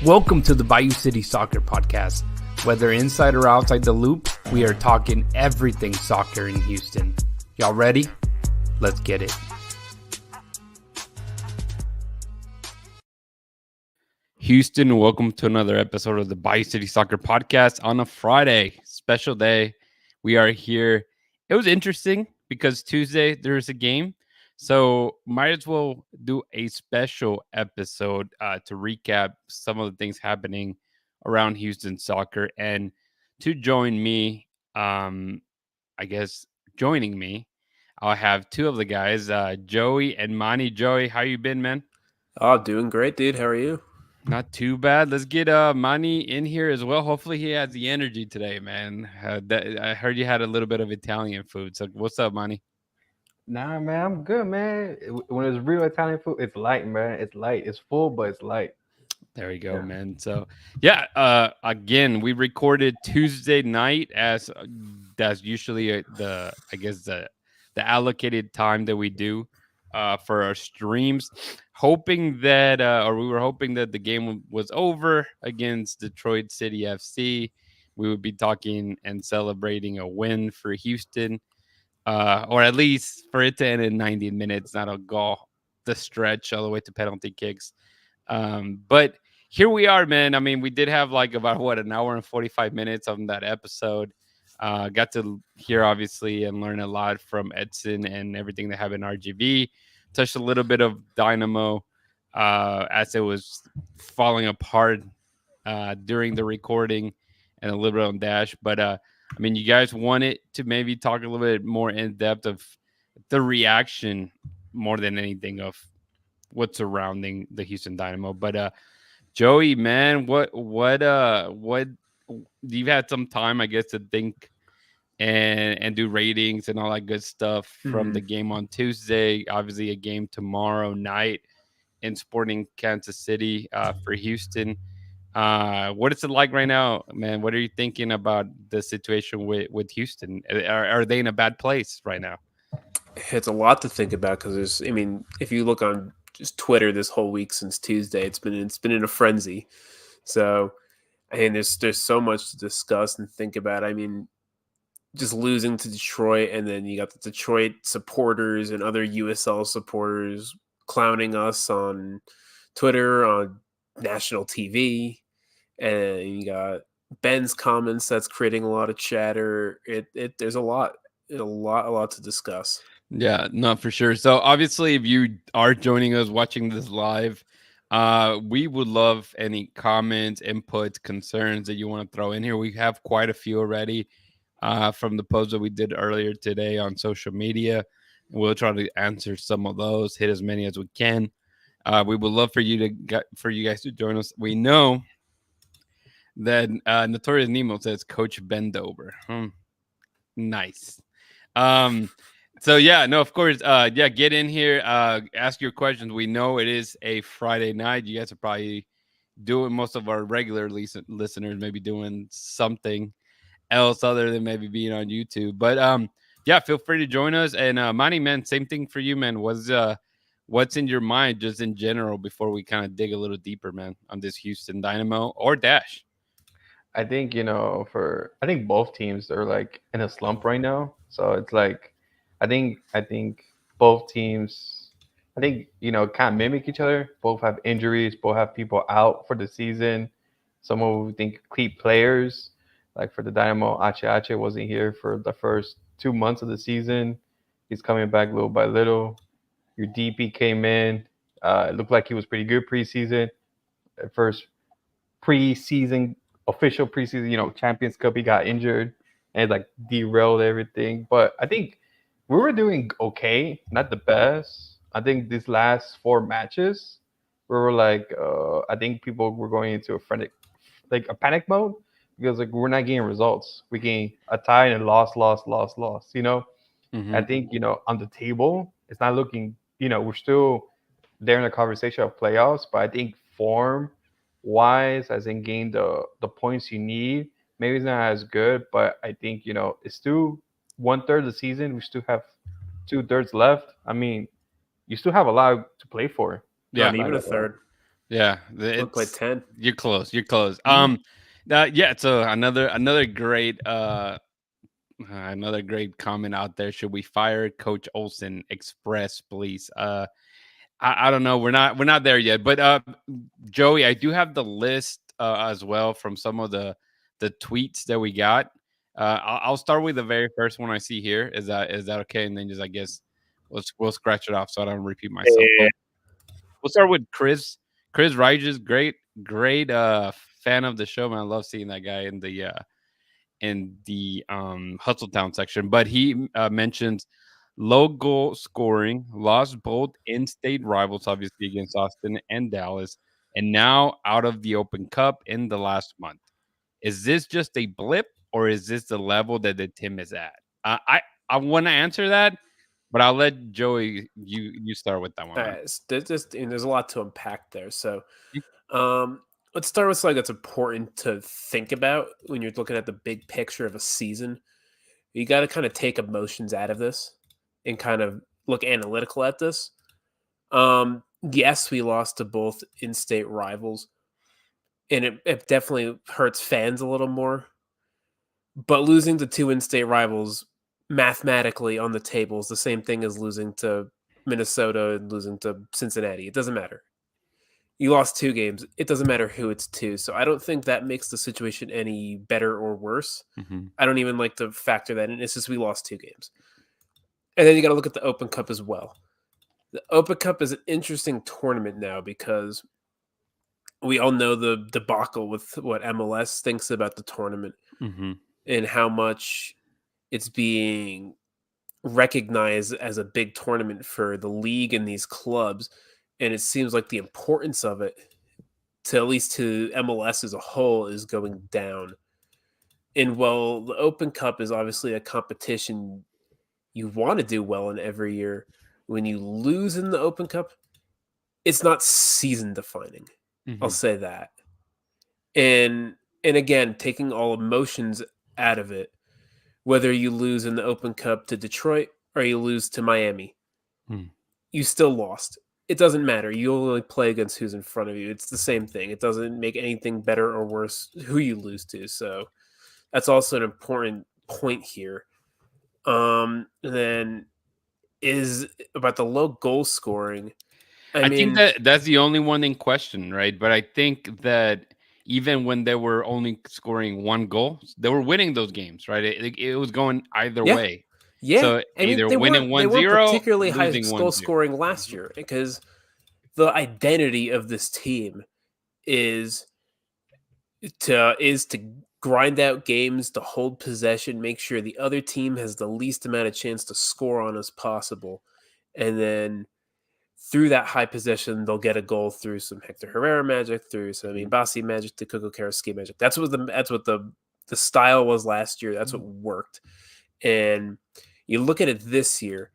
Welcome to the Bayou City Soccer Podcast. Whether inside or outside the loop, we are talking everything soccer in Houston. Y'all ready? Let's get it. Houston, welcome to another episode of the Bayou City Soccer Podcast on a Friday. Special day. We are here. It was interesting because Tuesday there's a game. So might as well do a special episode to recap some of the things happening around Houston soccer. And to join me, joining me, I'll have two of the guys, Joey and Manny. Joey, how you been, man? Oh, doing great, dude. How are you? Not too bad. Let's get Manny in here as well. Hopefully he has the energy today, man. I heard you had a little bit of Italian food. So what's up, Manny? Nah, man, I'm good, man. When it's real Italian food, it's light, man. It's light. It's full, but it's light. There you go, Yeah. man. So, yeah, again, we recorded Tuesday night as that's usually the allocated time that we do for our streams, hoping that we were hoping that the game was over against Detroit City FC. We would be talking and celebrating a win for Houston, or at least for it to end in 90 minutes, not a goal, the stretch all the way to penalty kicks. But here we are, man. I mean, we did have like about an hour and 45 minutes on that episode. Got to hear obviously and learn a lot from Edson and everything that happened in RGV. Touched a little bit of Dynamo as it was falling apart during the recording, and a little bit on Dash. But I mean, you guys wanted to maybe talk a little bit more in depth of the reaction more than anything of what's surrounding the Houston Dynamo. But Joey, man, what you've had some time, I guess, to think and do ratings and all that good stuff from the game on Tuesday. Obviously, a game tomorrow night in Sporting Kansas City for Houston. What is it like right now, man? What are you thinking about the situation with Houston? Are they in a bad place right now? It's a lot to think about because if you look on just Twitter this whole week since Tuesday, it's been in a frenzy. So, there's so much to discuss and think about. I mean, just losing to Detroit, and then you got the Detroit supporters and other USL supporters clowning us on Twitter, on national TV, and you got Ben's comments that's creating a lot of chatter. There's a lot to discuss. Yeah, no, for sure. So obviously, if you are joining us watching this live, we would love any comments, inputs, concerns that you want to throw in here. We have quite a few already from the post that we did earlier today on social media. We'll try to answer some of those, hit as many as we can. We would love for you guys to join us. We know that Notorious Nemo says Coach Bendover. Nice. So yeah, no, of course, get in here, ask your questions. We know it is a Friday night. You guys are probably doing, most of our regular listeners maybe doing something else other than maybe being on YouTube. But yeah, feel free to join us. And Manny, man, same thing for you, man. What's in your mind just in general before we kind of dig a little deeper, man, on this Houston Dynamo or Dash? I think I think both teams are like in a slump right now. So it's like, I think both teams, kind of mimic each other. Both have injuries. Both have people out for the season. Some of think key players, like for the Dynamo, Ache wasn't here for the first 2 months of the season. He's coming back little by little. Your DP came in. It looked like he was pretty good preseason. At first preseason, official preseason, Champions Cup, he got injured and like derailed everything. But I think we were doing okay, not the best. I think these last 4 matches, we were like, I think people were going into a panic mode because like we're not getting results. We gain a tie and loss, loss, loss, loss. Mm-hmm. I think on the table, it's not looking. We're still there in the conversation of playoffs, but I think form wise, as in gain the points you need, maybe it's not as good, but I think it's still 1/3 of the season. We still have 2/3 left. I mean, you still have a lot to play for. Yeah, Not even a third. yeah. We'll play It's 10. you're close. You're close. Mhm. Yeah. So another great another great comment out there. Should we fire Coach Olsen? Express, please. I don't know. We're not there yet. But Joey, I do have the list as well from some of the tweets that we got. I'll start with the very first one I see here. Is that okay? And then just I guess we'll scratch it off so I don't repeat myself. Yeah. But we'll start with Chris. Chris Righteous, great fan of the show, man. I love seeing that guy in the Hustle Town section. But he mentions low goal scoring, lost both in-state rivals, obviously against Austin and Dallas, and now out of the Open Cup in the last month. Is this just a blip, or is this the level that the team is at? I want to answer that, but I'll let Joey you start with that one, All man. right. There's a lot to unpack there. So, let's start with something that's important to think about when you're looking at the big picture of a season. You got to kind of take emotions out of this and kind of look analytical at this. Yes, we lost to both in-state rivals, and it definitely hurts fans a little more. But losing to two in-state rivals mathematically on the table is the same thing as losing to Minnesota and losing to Cincinnati. It doesn't matter. You lost 2 games. It doesn't matter who it's to. So I don't think that makes the situation any better or worse. Mhm. I don't even like to factor that in. It's just we lost 2 games. And then you got to look at the Open Cup as well. The Open Cup is an interesting tournament now because we all know the debacle with what MLS thinks about the tournament Mhm. and how much it's being recognized as a big tournament for the league and these clubs. And it seems like the importance of it, to at least to MLS as a whole, is going down. And while the Open Cup is obviously a competition you want to do well in every year, when you lose in the Open Cup, it's not season defining. I'll Mhm. say that. And again, taking all emotions out of it, whether you lose in the Open Cup to Detroit or you lose to Miami, Hmm. you still lost. It doesn't matter. You only play against who's in front of you. It's the same thing. It doesn't make anything better or worse who you lose to. So that's also an important point here. Then is about the low goal scoring. I I think mean, that's the only one in question, right? But I think that even when they were only scoring one goal, they were winning those games, right? It was going either yeah, way. yeah. So I mean, either they winning weren't they weren't 1-0, particularly high losing goal 1-0. scoring last year because the identity of this team is to grind out games, to hold possession, make sure the other team has the least amount of chance to score on as possible, and then through that high possession, they'll get a goal through some Hector Herrera magic, through some Bassi magic, to Coco Karaski magic. That's what the style was last year. That's what worked. And you look at it this year,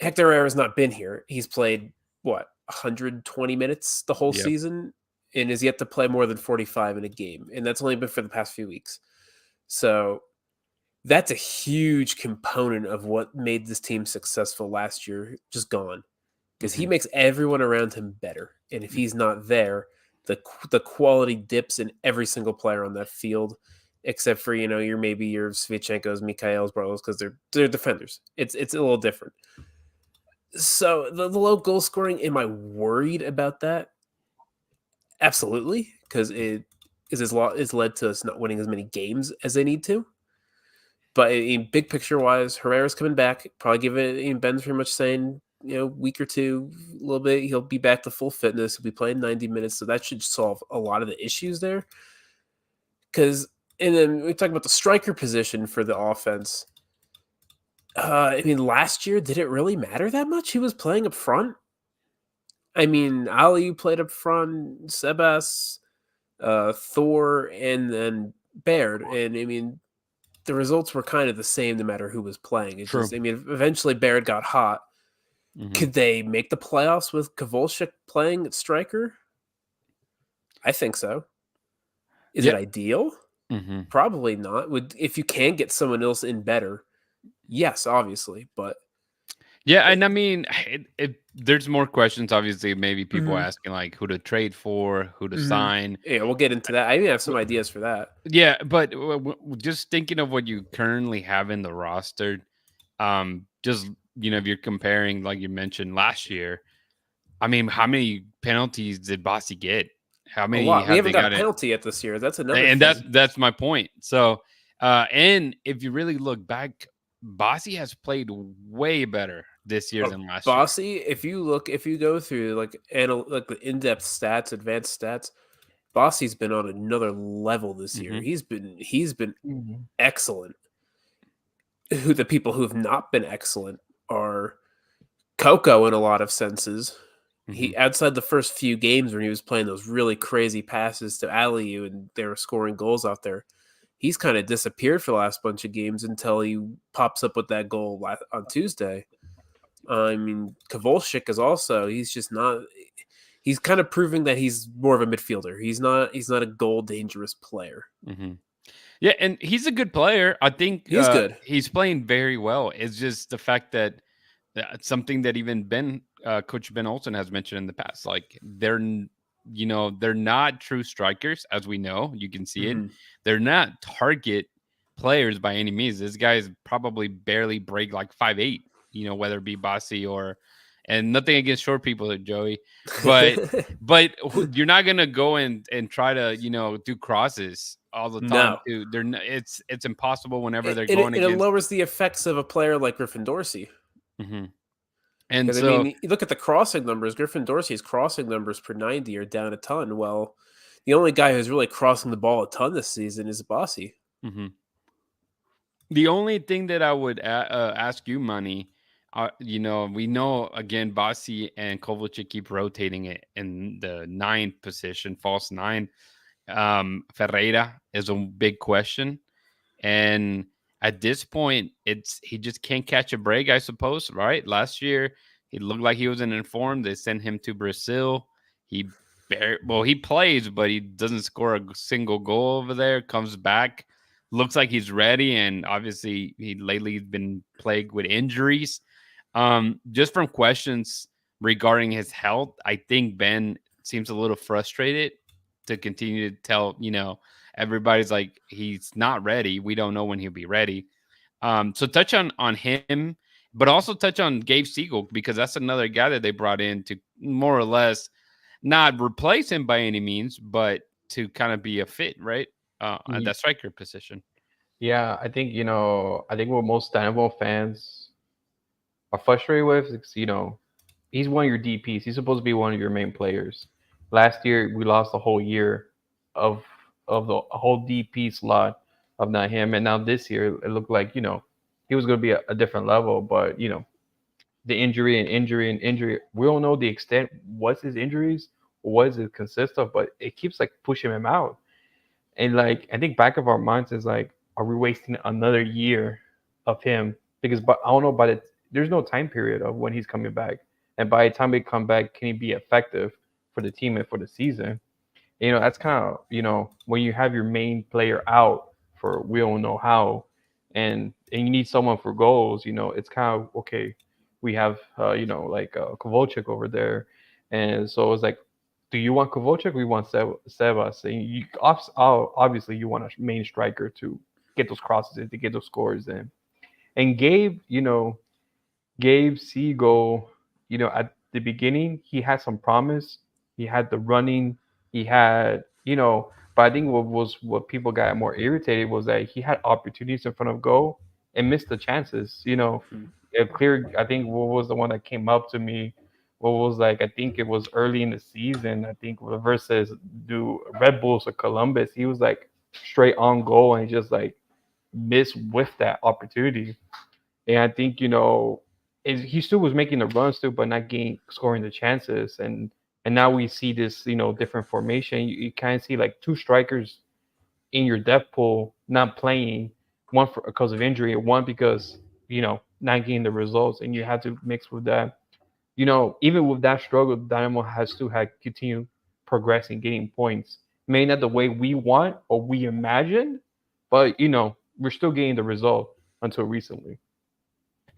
Hector Herrera's not been here. He's played what 120 minutes the whole Yep. season and is yet to play more than 45 in a game. And that's only been for the past few weeks. So that's a huge component of what made this team successful last year, just gone. Because he Mhm. makes everyone around him better. And if he's not there, the quality dips in every single player on that field, except for your maybe your Svitchenkos, Mikhail's brothers, because they're defenders. It's a little different. So the low goal scoring, am I worried about that? Absolutely, because it's led to us not winning as many games as they need to. But in big picture wise, Herrera's coming back. Probably give it. Ben's pretty much saying week or two, a little bit. He'll be back to full fitness. He'll be playing 90 minutes, so that should solve a lot of the issues there. And then we talk about the striker position for the offense. Last year, did it really matter that much? He was playing up front. Ali played up front, Sebas, Thor, and then Baird. And the results were kind of the same no matter who was playing. It's True. just, eventually Baird got hot. Mhm. Could they make the playoffs with Kovalchuk playing at striker? I think so. Is it Yeah. ideal? Mhm. Probably not. If you can get someone else in better, yes, obviously, but Yeah, and I mean, there's more questions. Obviously, maybe people Hmm. asking like who to trade for, who to Hmm. sign. Yeah, we'll get into that. I even have some ideas for that. Yeah, but just thinking of what you currently have in the roster, just if you're comparing, like you mentioned last year, I mean, how many penalties did Bossy get? How A many lot. We have haven't they got a got it? penalty yet this year. That's another And that's thing. that's my point. So, and if you really look back, Bossy has played way better this year than last year. Bossy, if you go through like the in-depth stats, advanced stats, Bossy's been on another level this year. Hmm. He's been Mhm. excellent. Who the people who have not been excellent are Coco in a lot of senses. Hmm. He outside the first few games when he was playing those really crazy passes to Aliu and they were scoring goals out there. He's kind of disappeared for the last bunch of games until he pops up with that goal on Tuesday. I mean, Kovalchik is also he's just not. He's kind of proving that he's more of a midfielder. He's not a goal dangerous player. Hmm. Yeah, and he's a good player. I think He's good. he's playing very well. It's just the fact that something that even Coach Ben Olsen has mentioned in the past. Like they're not true strikers, as we know. You can see it. Hmm. They're not target players by any means. This guy's probably barely break like 5'8". Whether it be Bossy or, and nothing against short people, Joey, but you're not gonna go and try to do crosses all the time No, too. It's impossible whenever it, they're it, going it against. lowers the effects of a player like Griffin Dorsey. Mhm. And Because I so mean, you look at the crossing numbers. Griffin Dorsey's crossing numbers per 90 are down a ton. Well, the only guy who's really crossing the ball a ton this season is Bossy. mhm. The only thing that I would ask you, Money, we know again, Bossy and Kovalchik keep rotating it in the ninth position, false nine. Ferreira is a big question, and at this point, he just can't catch a break, I suppose. Right? Last year, he looked like he was in informed. They sent him to Brazil. He he plays, but he doesn't score a single goal over there. Comes back, looks like he's ready, and obviously he lately been plagued with injuries. Just from questions regarding his health, I think Ben seems a little frustrated to continue to tell everybody's like he's not ready. We don't know when he'll be ready. So touch on him, but also touch on Gabe Siegel because that's another guy that they brought in to more or less not replace him by any means, but to kind of be a fit, right? At Ye- that striker position. Yeah, I think I think what most Dynamo fans are frustrated with is he's one of your DPS. He's supposed to be one of your main players. Last year we lost a whole year of the whole DP slot of not him, and now this year it looked like he was going to be a different level, but the injury and injury and injury. We don't know the extent what's his injuries, what does it consist of, but it keeps like pushing him out. And like I think back of our minds is like, are we wasting another year of him? Because but I don't know, but there's no time period of when he's coming back, and by the time he come back, can he be effective for the team and for the season? That's kind of when you have your main player out for we don't know how, and you need someone for goals. It's kind of okay. We have like Kovalchik over there, and so it's like, do you want Kovalchik? We want Sebas. And obviously you want a main striker to get those crosses in, to get those scores in. And Gabe Siegel, at the beginning, he had some promise. He had the running. He had, but I think what people got more irritated was that he had opportunities in front of goal and missed the chances. Hmm. A clear. I think what was the one that came up to me. What was like? I think it was early in the season. I think versus do Red Bulls or Columbus. He was like straight on goal and just like missed with that opportunity. And I think he still was making the runs too, but not getting scoring the chances. And now we see this different formation. You kind of see like two strikers in your depth pool not playing, one because of injury, and one because not getting the results, and you have to mix with that. Even with that struggle, Dynamo has to have continued progressing, getting points. Maybe not the way we want or we imagine, but we're still getting the result until recently.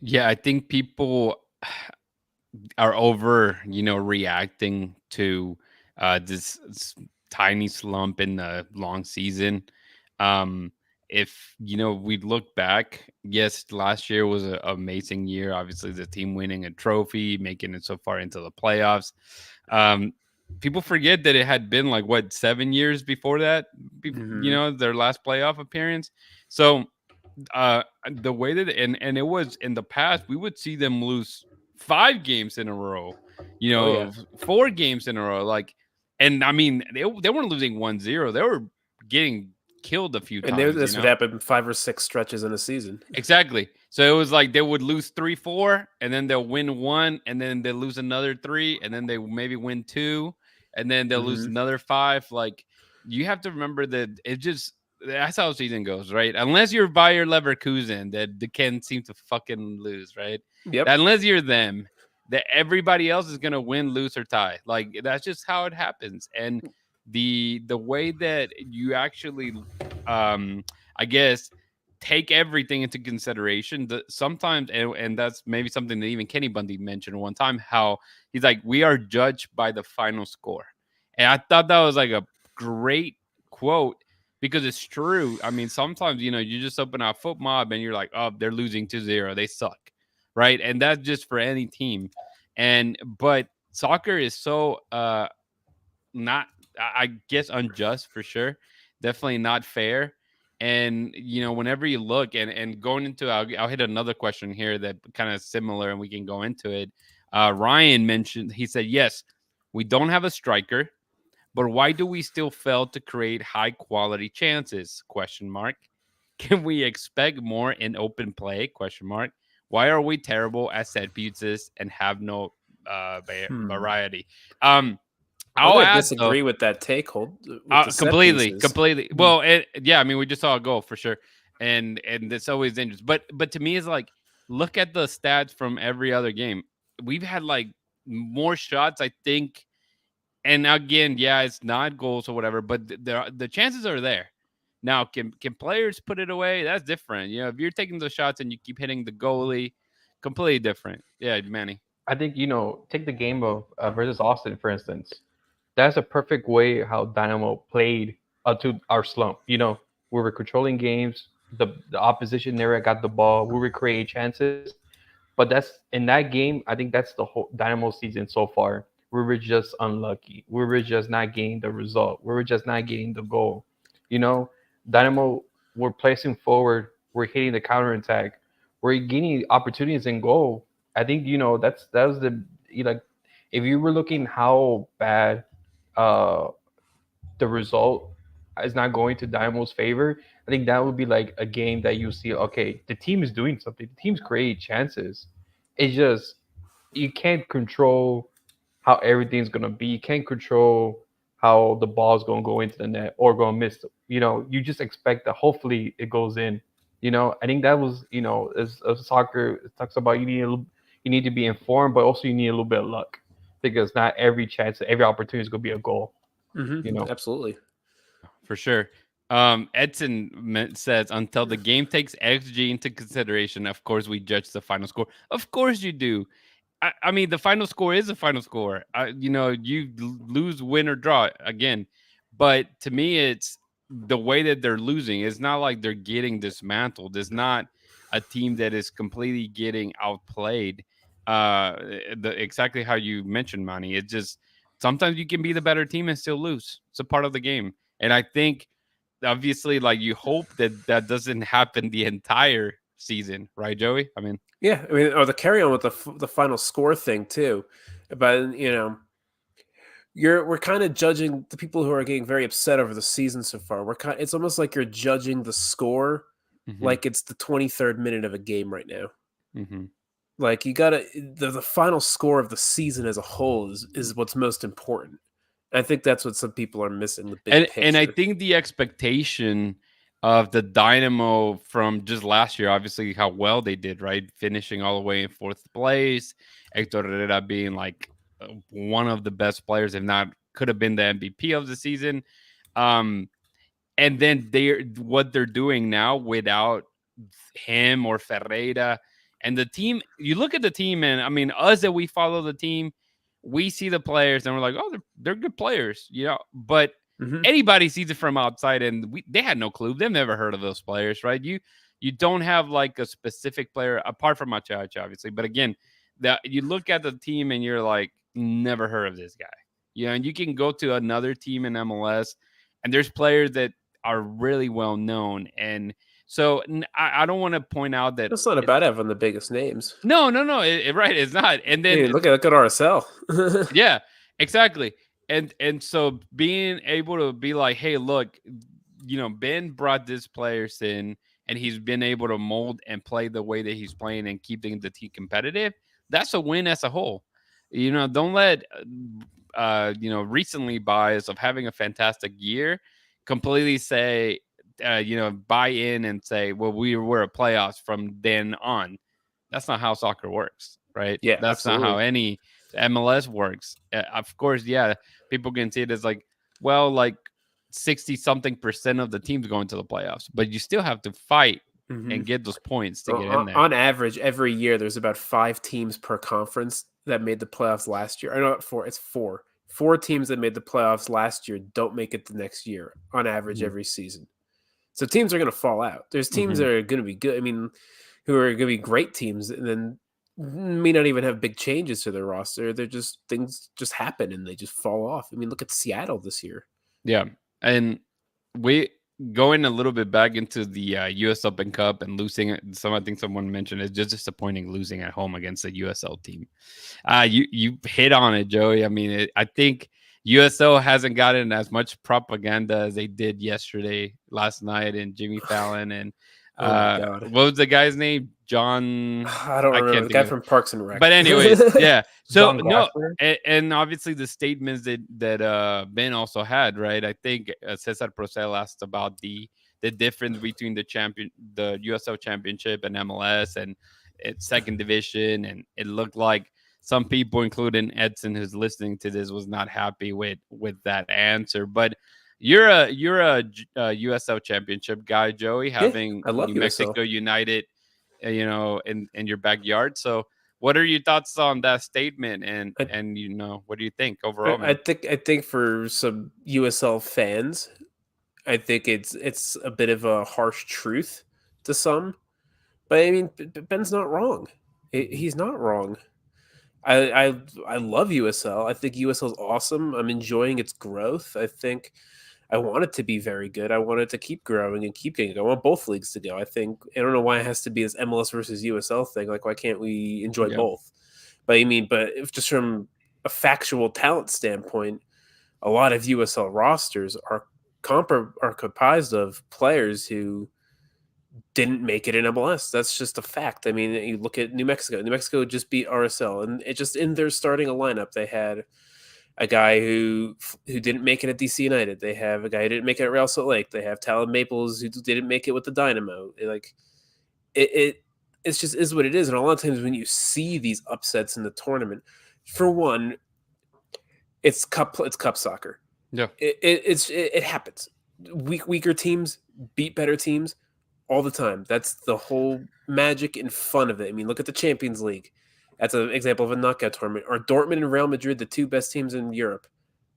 Yeah, I think people are over, reacting to this tiny slump in the long season. Um, if we look back, yes, last year was an amazing year. Obviously, the team winning a trophy, making it so far into the playoffs. Um, People forget that it had been like what 7 years before that, Hmm. their last playoff appearance. So the way that and it was in the past we would see them lose 5 games in a row, Oh yeah, 4 games in a row, like, and I mean they weren't losing 1-0, they were getting killed a few and times, this would happen 5 or 6 stretches in a season. exactly. So it was like they would lose 3-4 and then they'll win one and then they'll lose another three and then they maybe win two and then they'll lose Hmm. another five. Like, you have to remember that it just that's how season goes, right? Unless you're Bayer Leverkusen, that they can't seem to fucking lose, right? Yep. That unless you're them, that everybody else is gonna win, lose, or tie. Like, that's just how it happens. And the way that you actually I guess take everything into consideration. Sometimes, and that's maybe something that even Kenny Bundy mentioned one time, how he's like, we are judged by the final score. And I thought that was like a great quote because it's true. I mean, sometimes, you just open a foot mob and you're like, oh, they're losing 2-0. They suck. Right. And that's just for any team. But soccer is so, not, I guess, unjust for sure. Definitely not fair. And whenever you look and going into, I'll hit another question here that kind of similar, and we can go into it. Ryan mentioned, he said, yes, we don't have a striker, but why do we still fail to create high quality chances? Question mark. Can we expect more in open play? Question mark. Why are we terrible at set pieces and have no Hmm. variety? I'm I'll gonna add though. disagree with that take. Hold with the set pieces. Completely. Hmm. Well, yeah, I mean, we just saw a goal for sure, and it's always dangerous. But to me, it's like, look at the stats from every other game. We've had like more shots, I think, and again, yeah, it's not goals or whatever, but the chances are there. Now, can players put it away? That's different. If you're taking the shots and you keep hitting the goalie, completely different. Yeah, Manny. I think take the game of versus Austin for instance. That's a perfect way how Dynamo played to our slump. We were controlling games. The opposition never got the ball. We were creating chances. But that's in that game. I think that's the whole Dynamo season so far. We were just unlucky. We were just not getting the result. We were just not getting the goal. You know, Dynamo were placing forward. We're hitting the counter attack. We're getting opportunities in goal. I think that was like if you were looking how bad uh the result is not going to Dynamo's favor, I think that would be like a game that you see. Okay, the team is doing something. The team's creating chances. It's just you can't control how everything's gonna be. You can't control how the ball's gonna go into the net or gonna miss. You just expect that hopefully it goes in. I think that was as soccer it talks about you need to be informed, but also you need a little bit of luck because not every chance, every opportunity is gonna be a goal. Hmm. You know. Absolutely. For sure. Edson says, until the game takes XG into consideration, of course, we judge the final score. Of course, you do. I mean, the final score is the final score. You lose, win, or draw again. But to me, it's the way that they're losing. It's not like they're getting dismantled. It's not a team that is completely getting outplayed. Exactly how you mentioned, Manny. It's just sometimes you can be the better team and still lose. It's a part of the game. And I think, obviously, like, you hope that that doesn't happen the entire season, right, Joey? I mean, Yeah, I mean, or the carry on with the final score thing too, but we're kind of judging the people who are getting very upset over the season so far. It's almost like you're judging the score hmm like it's the 23rd minute of a game right now. hmm Like you gotta the final score of the season as a whole is what's most important. I think that's what some people are missing the big and I picture. think the expectation of the Dynamo from just last year, obviously how well they did, right? Finishing all the way in fourth place, Hector Herrera being like one of the best players, if not could have been the MVP of the season. Um, and then what they're doing now without him or Ferreira And the team, you look at the team, and I mean, us that we follow the team, we see the players, and we're like, oh, they're good players, But Mhm. anybody sees it from outside, and they had no clue. They've never heard of those players, right? You don't have like a specific player apart from Machacha, obviously. But again, that you look at the team and you're like, never heard of this guy. And you can go to another team in MLS, and there's players that are really well known. And so I don't want to point out that It's not about having the biggest names. no, right, it's not. And I mean, then look at RSL. yeah, exactly. And so being able to be like, hey, look, Ben brought this players in, and he's been able to mold and play the way that he's playing and keeping the team competitive. That's a win as a whole. Don't let recently bias of having a fantastic year completely say buy in and say, well, we were a playoffs from then on. That's not how soccer works, right? Yeah, That's not how absolutely. any MLS works. Of course, yeah, people can see it as like, well, like 60 something percent of the teams going to the playoffs, but you still have to fight Mhm. and get those points to get in On there. on average, every year there's about 5 teams per conference that made the playoffs last year. I know 4. It's 4. 4 teams that made the playoffs last year don't make it the next year on average Mhm. every season. So teams are going to fall out. There's teams Mhm. that are going to be good. I mean, who are going to be great teams, and then may not even have big changes to their roster. They're just things just happen and they just fall off. I mean, look at Seattle this year. Yeah, and we going a little bit back into the U.S. Open Cup and losing. I think someone mentioned it's just disappointing losing at home against the USL team. You hit on it, Joey. I mean, I think USO hasn't gotten as much propaganda as they did last night, and Jimmy Fallon and Oh my god, what was the guy's name? John. I don't I remember can't the think guy of it. from Parks and Rec. But anyways, yeah. So John no, Glassler. and obviously the statements that Ben also had, right? I think Cesar Procel asked about the difference between the USL Championship and MLS and its second division, and it looked like some people, including Edson, who's listening to this, was not happy with that answer. But you're a USL Championship guy, Joey, Yeah, having I love New USL. Mexico United, in your backyard. So, what are your thoughts on that statement? I, And what do you think overall, I man? think for some USL fans, I think it's a bit of a harsh truth to some. But I mean, Ben's not wrong. Mhm. He's not wrong. I love USL. I think USL is awesome. I'm enjoying its growth. I think I want it to be very good. I want it to keep growing and keep getting. I want both leagues to go. I don't know why it has to be this MLS versus USL thing. Like, why can't we enjoy Yeah. both? But I mean, but if just from a factual talent standpoint, a lot of USL rosters are comprised of players who didn't make it in MLS. That's just a fact. I mean, you look at New Mexico. New Mexico just beat RSL, and it just in their starting a lineup, they had a guy who didn't make it at DC United. They have a guy who didn't make it at Real Salt Lake. They have Talon Maples who didn't make it with the Dynamo. It it's just is what it is. And a lot of times when you see these upsets in the tournament, for one, it's cup soccer. Yeah. It happens. Weaker teams beat better teams all the time. That's the whole magic and fun of it. I mean, look at the Champions League. That's an example of a knockout tournament. Are Dortmund and Real Madrid the two best teams in Europe?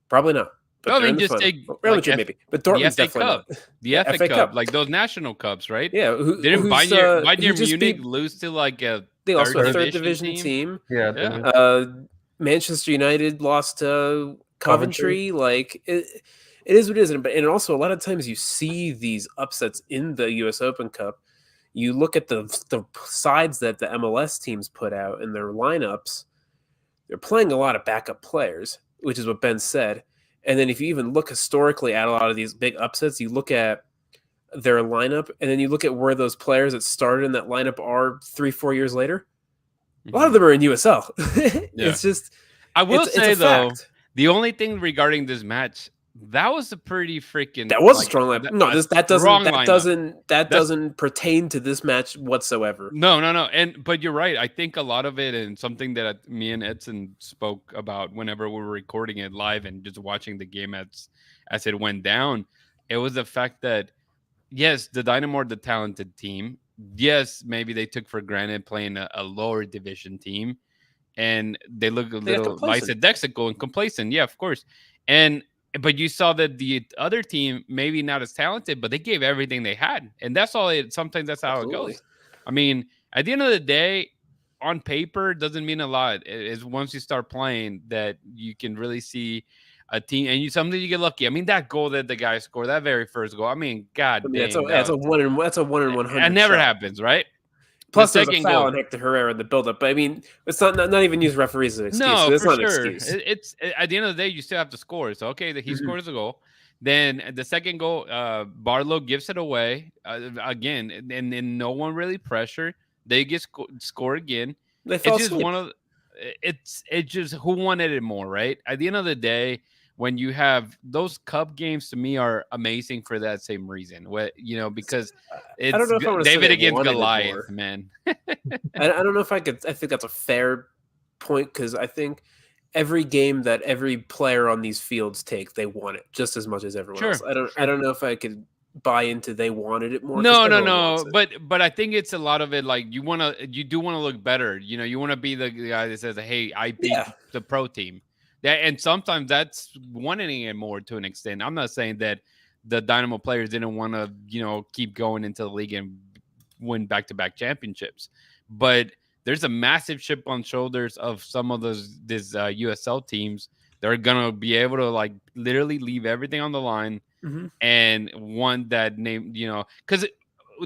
Probably not, but I they're in mean, the just final. take Well, Real like Madrid maybe, but the Dortmund's FA definitely Cup, not. the Yeah, FA FA Cup, Cup. like those national cups, right? Yeah, Didn't who Bayern just Munich beat? lose to like a They lost to third a Third, third division division team? team. yeah, Yeah. Manchester United lost to Coventry. Coventry. Like it is what it is. And also a lot of times you see these upsets in the U.S. Open Cup. You look at the sides that the MLS teams put out in their lineups. They're playing a lot of backup players, which is what Ben said. And then if you even look historically at a lot of these big upsets, you look at their lineup, and then you look at where those players that started in that lineup are 3-4 years later. A lot of Mhm. them are in USL. Yeah. It's just I will it's a say though, fact. the only thing regarding this match, that was a pretty freaking That was a like strong lineup. No, a that strong lineup. That's doesn't pertain to this match whatsoever. no, and but you're right. I think a lot of it, and something that me and Edson spoke about whenever we were recording it live and just watching the game as it went down, it was the fact that yes, the Dynamo are the talented team, yes, maybe they took for granted playing a lower division team, and they look a They got little complacent. lackadaisical and complacent. Yeah, of course. And but you saw that the other team maybe not as talented, but they gave everything they had, and that's all. Sometimes that's how it Absolutely. goes. I mean, at the end of the day, on paper doesn't mean a lot. Is once you start playing that you can really see a team, and sometimes you get lucky. I mean, that goal that the guy scored, that very first goal. I mean, I god mean, dang, that's a that's a 1 in it 100 never shot. happens, right? The Plus, there was a second foul goal. on Hector Herrera in the buildup. But I mean, it's not even use referees as an excuse. No, It's for not an sure. excuse. It's at the end of the day, you still have to score. So okay, that he Mhm. scores a goal. Then the second goal, Barlow gives it away again, and no one really pressured. They get score again. They It's fell just asleep. one of it's just who wanted it more, right? At the end of the day, when you have those cup games, to me are amazing for that same reason. What because I don't it's know if I want to say David they against wanted it Goliath, more. man. I don't know if I could. I think that's a fair point because I think every game that every player on these fields take, they want it just as much as everyone else. Sure, I sure. don't know if I could buy into they wanted it more because No, no, everyone wants no. it. But I think it's a lot of it. Like you do want to look better. You want to be the guy that says, "Hey, I beat Yeah. the pro team." That and sometimes that's wanting it more to an extent. I'm not saying that the Dynamo players didn't want to keep going into the league and win back to back championships, but there's a massive chip on shoulders of some of these USL teams that are gonna be able to like literally leave everything on the line Hmm. and one that name, because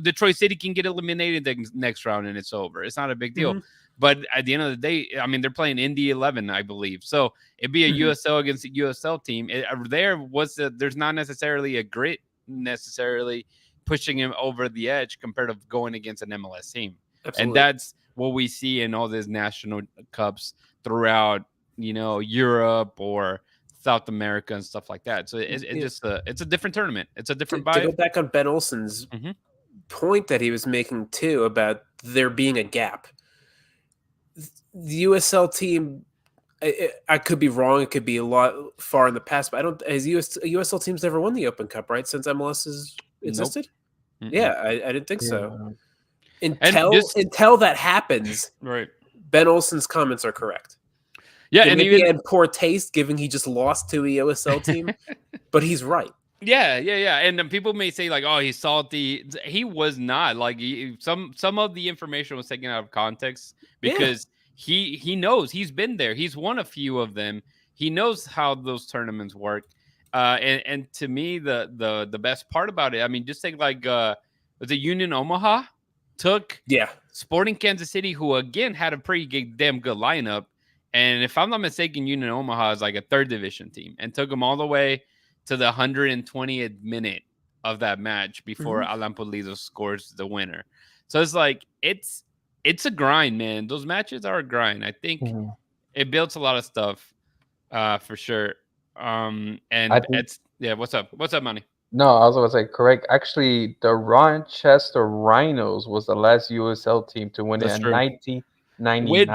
Detroit City can get eliminated the next round and it's over. It's not a big deal. Hmm. But at the end of the day, I mean, they're playing Indy 11, I believe. So it'd be a Hmm. USL against a USL team. There's not necessarily a grit necessarily pushing him over the edge compared to going against an MLS team. And Absolutely. that's what we see in all these national cups throughout, Europe or South America and stuff like that. So it's Yeah. just it's a different tournament. It's a different To go vibe. back on Ben Olsen's Hmm. point that he was making too about there being a gap, the USL team. I could be wrong. It could be a lot far in the past, but I don't. Has USL teams never won the Open Cup, right? Since MLS has Nope. existed. Mm-mm. Yeah, I didn't think so. Yeah. And just Until that happens, right. Ben Olsen's comments are correct. Yeah, They and maybe even had poor taste, given he just lost to a USL team, but he's right. yeah. And then people may say like, "Oh, he's salty." He was not. Like some of the information was taken out of context Yeah. because he knows he's been there. He's won a few of them. He knows how those tournaments work. And to me, the best part about it, I mean, just take like was it Union Omaha took Yeah. Sporting Kansas City, who again had a pretty damn good lineup. And if I'm not mistaken, Union Omaha is like a third division team and took them all the way to the 120th minute of that match before Mhm. Alan Pulido scores the winner. So it's like it's a grind, man. Those matches are a grind. I think Mhm. it builds a lot of stuff, for sure. I And think it's yeah. What's up? What's up, money? no, I was gonna say correct. Actually, the Rochester Rhinos was the last USL team to win it That's in true. 1999. With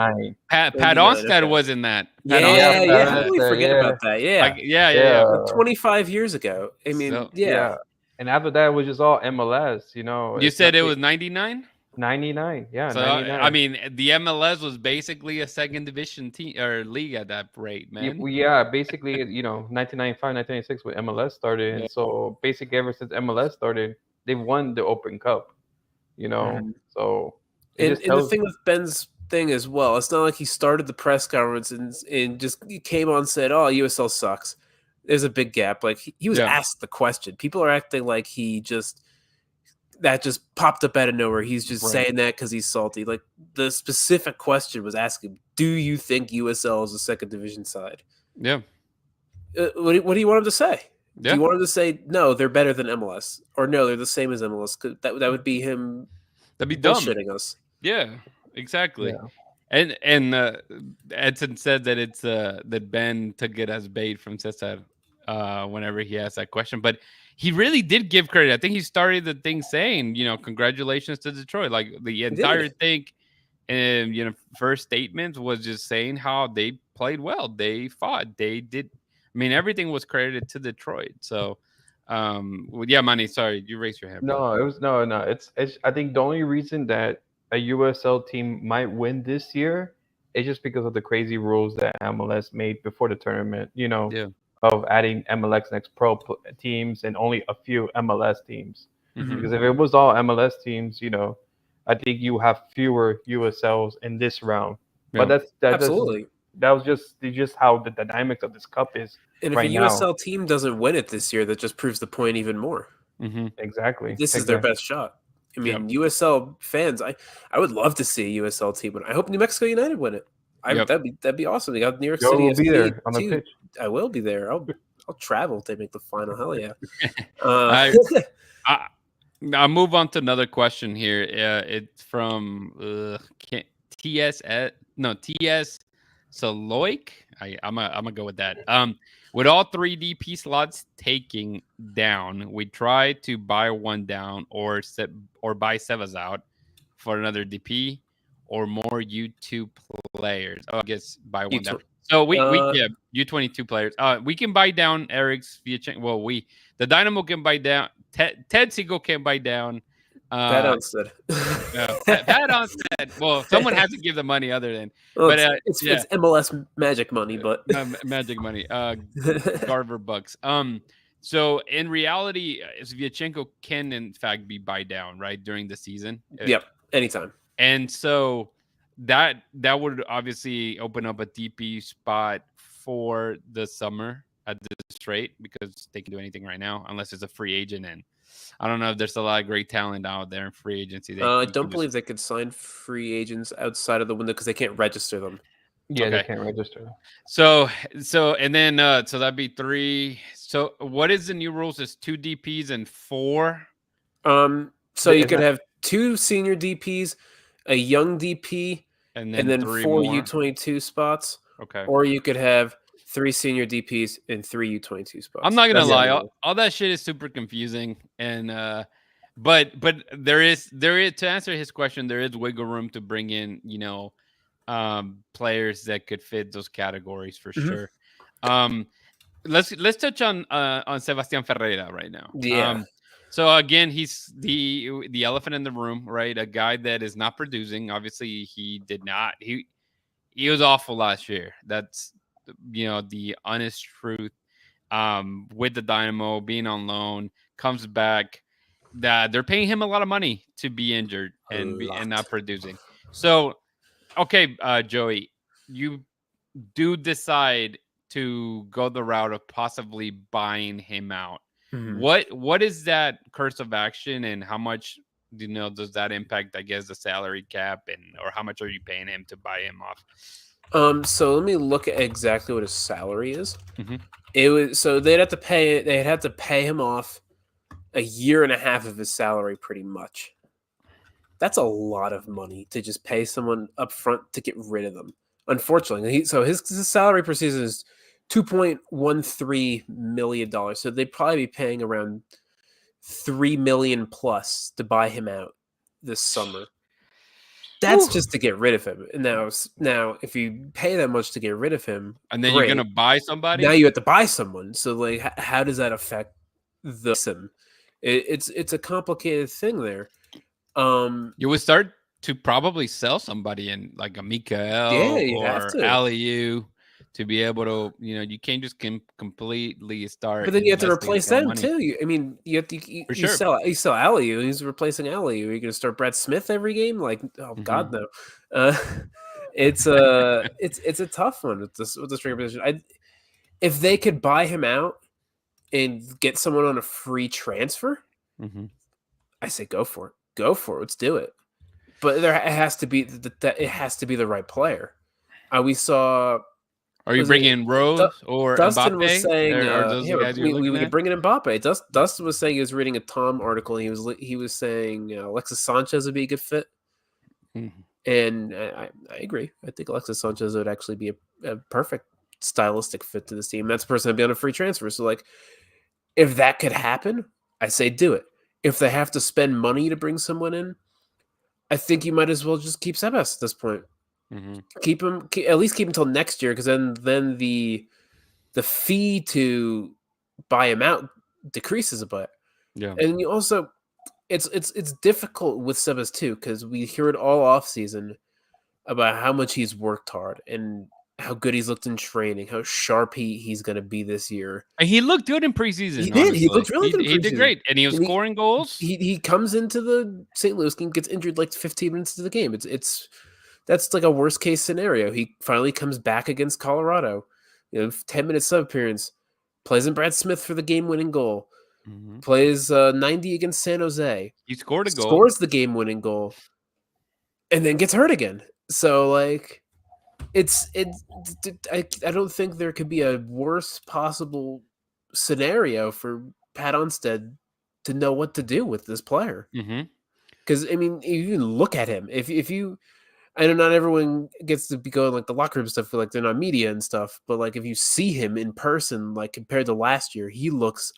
Pat 99, Onstad okay. was in that. Pat Yeah, Onstad Yeah, was yeah. in How Pat can that. we forget yeah, about that? Yeah. Yeah. yeah, 25 years ago. I mean, So yeah. yeah. And after that, it was just all MLS. you It's said it nothing. was 99. 99. Yeah, So I 99. mean, the MLS was basically a second division team or league at that rate, man. Yeah, basically, 1995, 1996 when MLS started, Yeah. and so basically ever since MLS started, they've won the Open Cup. Mhm. So it just And the tells. thing with Ben's thing as well, it's not like he started the press conference and just he came on and said, "Oh, USL sucks." There's a big gap. Like he was Yeah. asked the question. People are acting like he just that just popped up out of nowhere. He's just Right. saying that because he's salty. Like the specific question was asking, "Do you think USL is a second division side?" Yeah. What do you want him to say? Do Yeah. you want him to say no? They're better than MLS, or no? They're the same as MLS. 'Cause that would be him That'd be dumb. bullshitting us. Yeah. Exactly. Yeah. And Edson said that it's that Ben took it as bait from Cesar whenever he asked that question, but he really did give credit. I think he started the thing saying, congratulations to Detroit. Like the He did. entire thing, and first statements was just saying how they played well, they fought, they did. I mean, everything was credited to Detroit. So Yeah, Manny, sorry, you raised your hand. Bro. No, it was no. It's. I think the only reason that a USL team might win this year is just because of the crazy rules that MLS made before the tournament. Yeah. Of adding MLS Next Pro teams and only a few MLS teams. Mhm. Because if it was all MLS teams, I think you have fewer USLs in this round. Yeah. But Absolutely. that was just how the dynamics of this cup is And if right a now. USL team doesn't win it this year, that just proves the point even more. Mhm. Exactly. This is their best shot. I mean, USL fans, I would love to see a USL team win. I hope New Mexico United win it. Yep. That'd be awesome. They got New York Joe City will be FC there on the too. pitch. I will be there. I'll travel if they make the final. Hell yeah. I'll move on to another question here. It's from TS Saloik. I'm gonna go with that. With all 3 DP slots taking down, we try to buy one down or buy Sevas out for another DP or more U2 players. Oh, I guess buy one down. So we U22 players. We can buy down Eric's Viachenko. Well, the Dynamo can buy down. Ted Siegel can buy down. Pat Onstead. Pat Onstead. Well, someone has to give the money other than. Well, but it's MLS magic money, but magic money. Garver bucks. So in reality, Viachenko can in fact be buy down right during the season. Yep, anytime. And so that would obviously open up a DP spot for the summer at this rate because they can do anything right now unless it's a free agent. And I don't know if there's a lot of great talent out there in free agency. I don't believe they could sign free agents outside of the window because they can't register them. Yeah, they can't register. So and then so that'd be 3. So what is the new rules? It's 2 DPs and 4. So you could have 2 senior DPs, a young DP, and then 4 U22 spots. Okay. Or you could have 3 senior DPs and 3 U22 spots. I'm not gonna lie, all that shit is super confusing, and but there is to answer his question, there is wiggle room to bring in players that could fit those categories for sure. Let's touch on Sebastian Ferreira right now. Yeah. So again, he's the elephant in the room, right? A guy that is not producing. Obviously, he did not. He was awful last year. That's the honest truth. With the Dynamo being on loan, comes back. That they're paying him a lot of money to be injured and not producing. So, okay, Joey, you do decide to go the route of possibly buying him out. Mm-hmm. What is that curse of action, and how much does that impact, I guess, the salary cap, or how much are you paying him to buy him off? So let me look at exactly what his salary is. Mm-hmm. It was they'd have to pay him off a year and a half of his salary, pretty much. That's a lot of money to just pay someone up front to get rid of them. Unfortunately, his salary per season is $2.13 million. So they'd probably be paying around $3 million plus to buy him out this summer. That's just to get rid of him. And now, if you pay that much to get rid of him, and then you're gonna buy somebody. Now you have to buy someone. So how does that affect the system? It's a complicated thing there. You would start to probably sell somebody in like a Mikael or Aliu to be able to, you can't just completely start. But then you have to replace them too. You have to sell Aliu. He's replacing Aliu. Are you going to start Brad Smith every game? God no. It's a tough one with the striker position. If they could buy him out and get someone on a free transfer, I say go for it. Go for it. Let's do it. But it has to be the right player. We saw. Are you bringing in Rose or Dustin Mbappe? Was saying we could bring in Mbappe. Dustin was saying he was reading a Tom article. And he was saying Alexis Sanchez would be a good fit, and I agree. I think Alexis Sanchez would actually be a perfect stylistic fit to this team. That's a person that'd be on a free transfer. So if that could happen, I say do it. If they have to spend money to bring someone in, I think you might as well just keep Sebas at this point. Keep him at least until next year, because then the fee to buy him out decreases a bit. Yeah. And you also, it's difficult with Sebas too, because we hear it all off season about how much he's worked hard and how good he's looked in training, how sharp he's going to be this year. And he looked good in He preseason, did. He honestly. looked really good in He did preseason. great. And he was And scoring goals. he comes into the St. Louis game, gets injured like 15 minutes into the game. That's like a worst case scenario. He finally comes back against Colorado. 10-minute sub appearance. Plays in Brad Smith for the game-winning goal. Mhm. Plays 90 against San Jose. He scored a goal. Scores the game-winning goal. And then gets hurt again. So, like, I don't think there could be a worse possible scenario for Pat Onstead to know what to do with this player. Mhm. Because, I mean, if you look at him, if you, I know not everyone gets to be going like the locker room stuff, like they're not media and stuff, but like if you see him in person, like compared to last year, he looks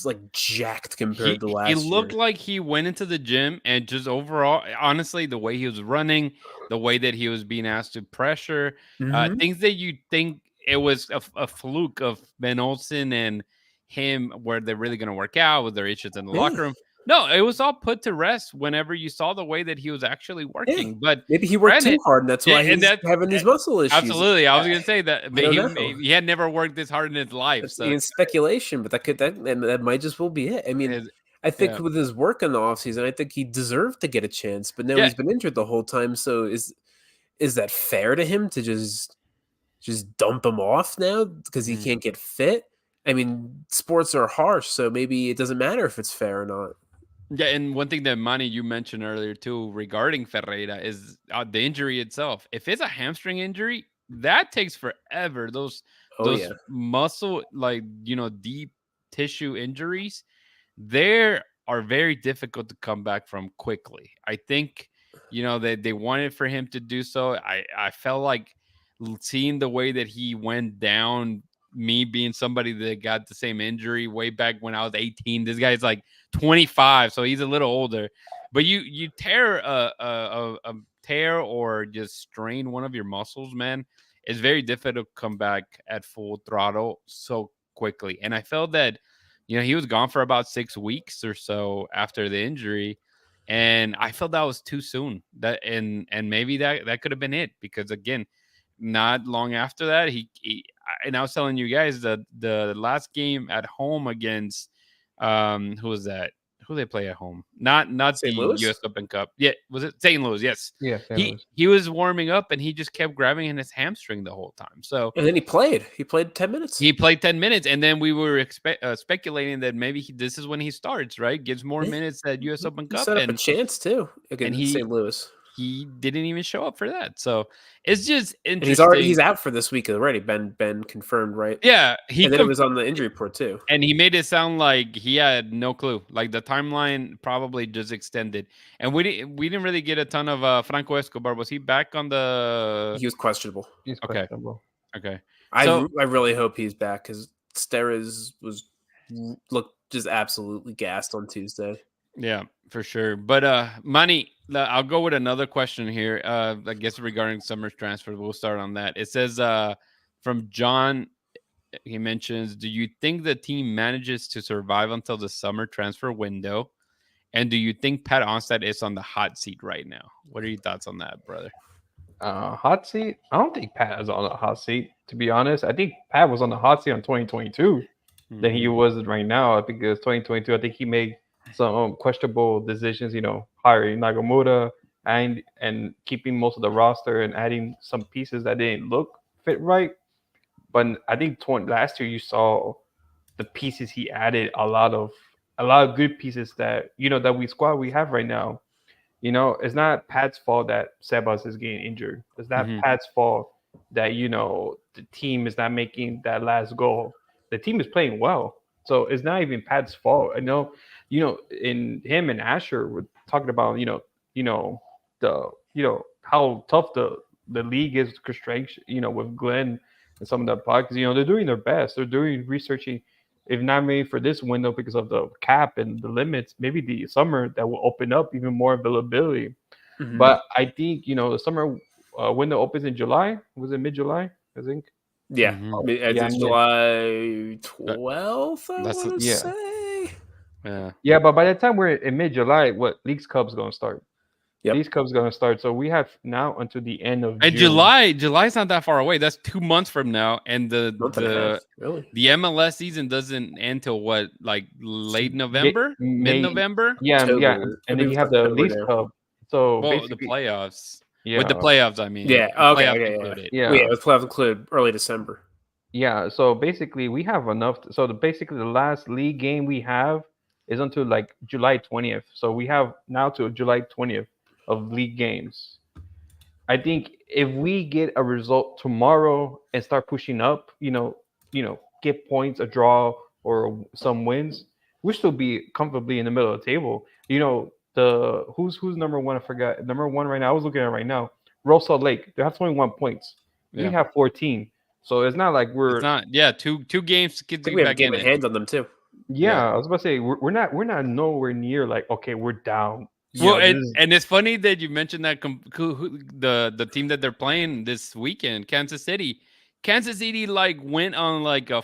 like jacked compared to He last year. looked like he went into the gym and just overall, honestly, the way he was running, the way that he was being asked to pressure, Mhm. things that you think it was a fluke of Ben Olsen and him, where they're really going to work out with their issues in the Yeah. locker room. No, it was all put to rest whenever you saw the way that he was actually working. But Maybe he worked too hard, and that's why and he's having these muscle issues. absolutely, I was going to say that, but don't know. he had never worked this hard in his life. That's So in speculation, but that might just well be it. I mean, it- I think yeah. with his work in the offseason, I think he deserved to get a chance, but now Yeah. he's been injured the whole time. So is that fair to him to just dump him off now because he Mhm. can't get fit? I mean, sports are harsh, so maybe it doesn't matter if it's fair or not. Yeah, and one thing that Manny you mentioned earlier too regarding Ferreira is the injury itself. If it's a hamstring injury, that takes forever. Oh yeah, Those muscle, like, deep tissue injuries, they are very difficult to come back from quickly. I think they wanted for him to do so. I felt like seeing the way that he went down. Me being somebody that got the same injury way back when I was 18, this guy's like 25, so he's a little older. But you tear a tear or just strain one of your muscles, man. It's very difficult to come back at full throttle so quickly. And I felt that he was gone for about 6 weeks or so after the injury, and I felt that was too soon. And maybe that could have been it, because again, not long after that, he and I was telling you guys that the last game at home against who was that? Who they play at home? Not the St. Louis. U.S. Open Cup. Yeah, was it St. Louis? Yes. Yeah, St. Louis. He was warming up and he just kept grabbing in his hamstring the whole time. So And then he played. He played 10 minutes. he played 10 minutes, and then we were speculating that maybe this is when he starts, right? Gives more minutes at U.S. Open He Cup, set up a chance too against St. Louis. he didn't even show up for that. So it's just And interesting. he's out for this week already. Ben confirmed, right? Yeah, And then it was on the injury report too. and he made it sound like he had no clue. Like the timeline probably just extended, and we didn't really get a ton of Franco Escobar. Was he back on the? He was questionable. He's Okay. questionable. Okay. I So really hope he's back because Steres looked just absolutely gassed on Tuesday. yeah, for sure. But Manny, I'll go with another question here. I guess regarding summer transfer, we'll start on that. It says from John. He mentions, do you think the team manages to survive until the summer transfer window? And do you think Pat Onstad is on the hot seat right now? What are your thoughts on that, brother? Hot seat? I don't think Pat is on the hot seat, to be honest. I think Pat was on the hot seat on 2022 than he was right now, because 2022, I think he made some questionable decisions, hiring Nagamura and keeping most of the roster and adding some pieces that didn't look fit right. But I think last year you saw the pieces he added, a lot of good pieces that we have right now. It's not Pat's fault that Sebas is getting injured. It's not Pat's fault that the team is not making that last goal. The team is playing well, so it's not even Pat's fault. I know, in him and Asher were talking about how tough the league is construction. With Glenn and some of the podcasts, they're doing their best. They're doing researching. If not maybe for this window because of the cap and the limits, maybe the summer that will open up even more availability. Mm-hmm. But I think the summer window opens in July. Was it mid-July? I think. Yeah, Mhm. I mean, Yeah, it's mid. July That- 12th, I That's want to Yeah, say. yeah. yeah. But by the time we're in mid July, what Leagues Cup's gonna start? Yep. Leagues Cup's gonna start. So we have now until the end of And June. July's not that far away. That's 2 months from now, and Month and a half, really. the MLS season doesn't end till what, like late November, mid May, November. yeah, yeah, October. I and then believe you it's have the October Leagues now. Cup. So Well, the basically, playoffs. With the yeah, playoffs, I mean, Yeah. the Okay. playoffs Okay. included. Yeah. yeah, It was playoffs included early December. yeah. So basically, we have enough. So basically, the last league game we have is until like July 20th. So we have now to July 20th of league games. I think if we get a result tomorrow and start pushing up, get points, a draw or some wins, we'll still be comfortably in the middle of the table. The who's number one? I forgot. Number one right now. I was looking at it right now. Salt Lake. They have 21 points. We Yeah, have 14. So it's not like it's we're. not. Yeah, two games to I get think you we have a back in game in it. hand on them too. Yeah, I was about to say we're not nowhere near like okay we're down. Well, This is and it's funny that you mentioned that the team that they're playing this weekend, Kansas City. Kansas City like went on like a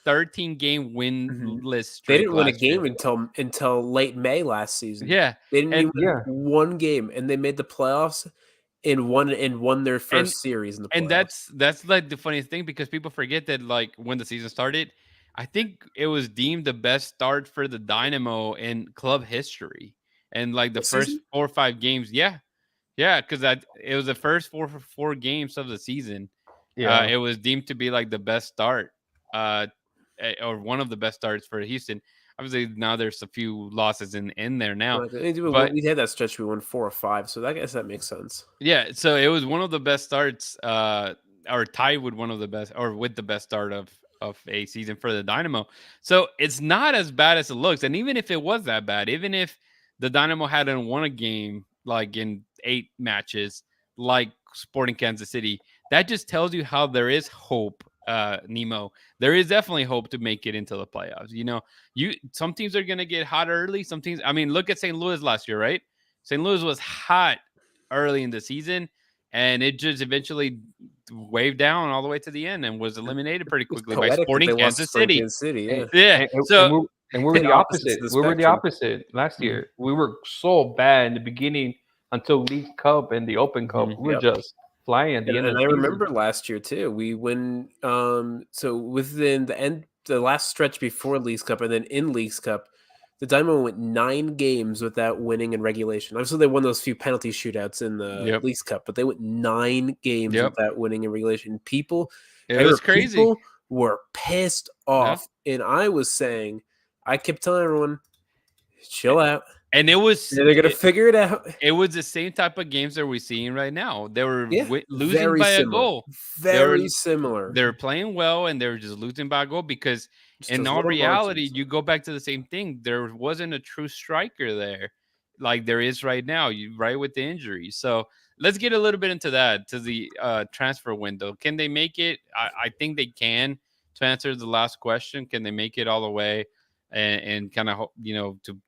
13 game Mhm. winless They streak didn't win a last year. game until late May last season. Yeah, They didn't even and win yeah one game, and they made the playoffs and won their and first series in the and playoffs. that's like the funniest thing because people forget that like when the season started, I think it was deemed the best start for the Dynamo in club history. And like the This first season? 4 or 5 games, yeah, because it was the first four games of the season. yeah. It was deemed to be like the best start, uh, or one of the best starts for Houston. Obviously, now there's a few losses in there now, Like, but we had that stretch. We won 4 or 5, so I guess that makes sense. yeah, so it was one of the best starts, or tied with one of the best, or with the best start of a season for the Dynamo. So it's not as bad as it looks. And even if it was that bad, even if the Dynamo hadn't won a game like in 8 matches, like Sporting Kansas City, that just tells you how there is hope. Nemo, there is definitely hope to make it into the playoffs. Some teams are gonna get hot early. Some teams, I mean, look at St. Louis last year, right? St. Louis was hot early in the season, and it just eventually waved down all the way to the end and was eliminated pretty It's quickly by poetic that Sporting they lost to Kansas Spring City. Kansas City. And, Yeah, Yeah, and, and, so and we were the opposites opposite. of the We were the spectrum. opposite last Mhm. year. We were so bad in the beginning until League Cup and the Open Cup. Mhm. We were Yep. just flying at the end of And the I season. remember last year too. We win. So within the last stretch before Leagues Cup, and then in Leagues Cup, the Dynamo went 9 games without winning in regulation. Obviously, they won those few penalty shootouts in the Yep. Leagues Cup, but they went 9 games Yep. without winning in regulation. It I was remember crazy. people were pissed off, and I was saying, I kept telling everyone, chill out. And They're gonna figure it out. it was the same type of games that we're seeing right now. They were Yeah, losing very by a similar. goal. Very similar. They're playing well and they're just losing by a goal because Just in those all little reality, margins. you go back to the same thing. There wasn't a true striker there like there is right now, right with the injuries. So let's get a little bit into that, to the transfer window. Can they make it? I think they can. To answer the last question, can they make it all the way and kind of,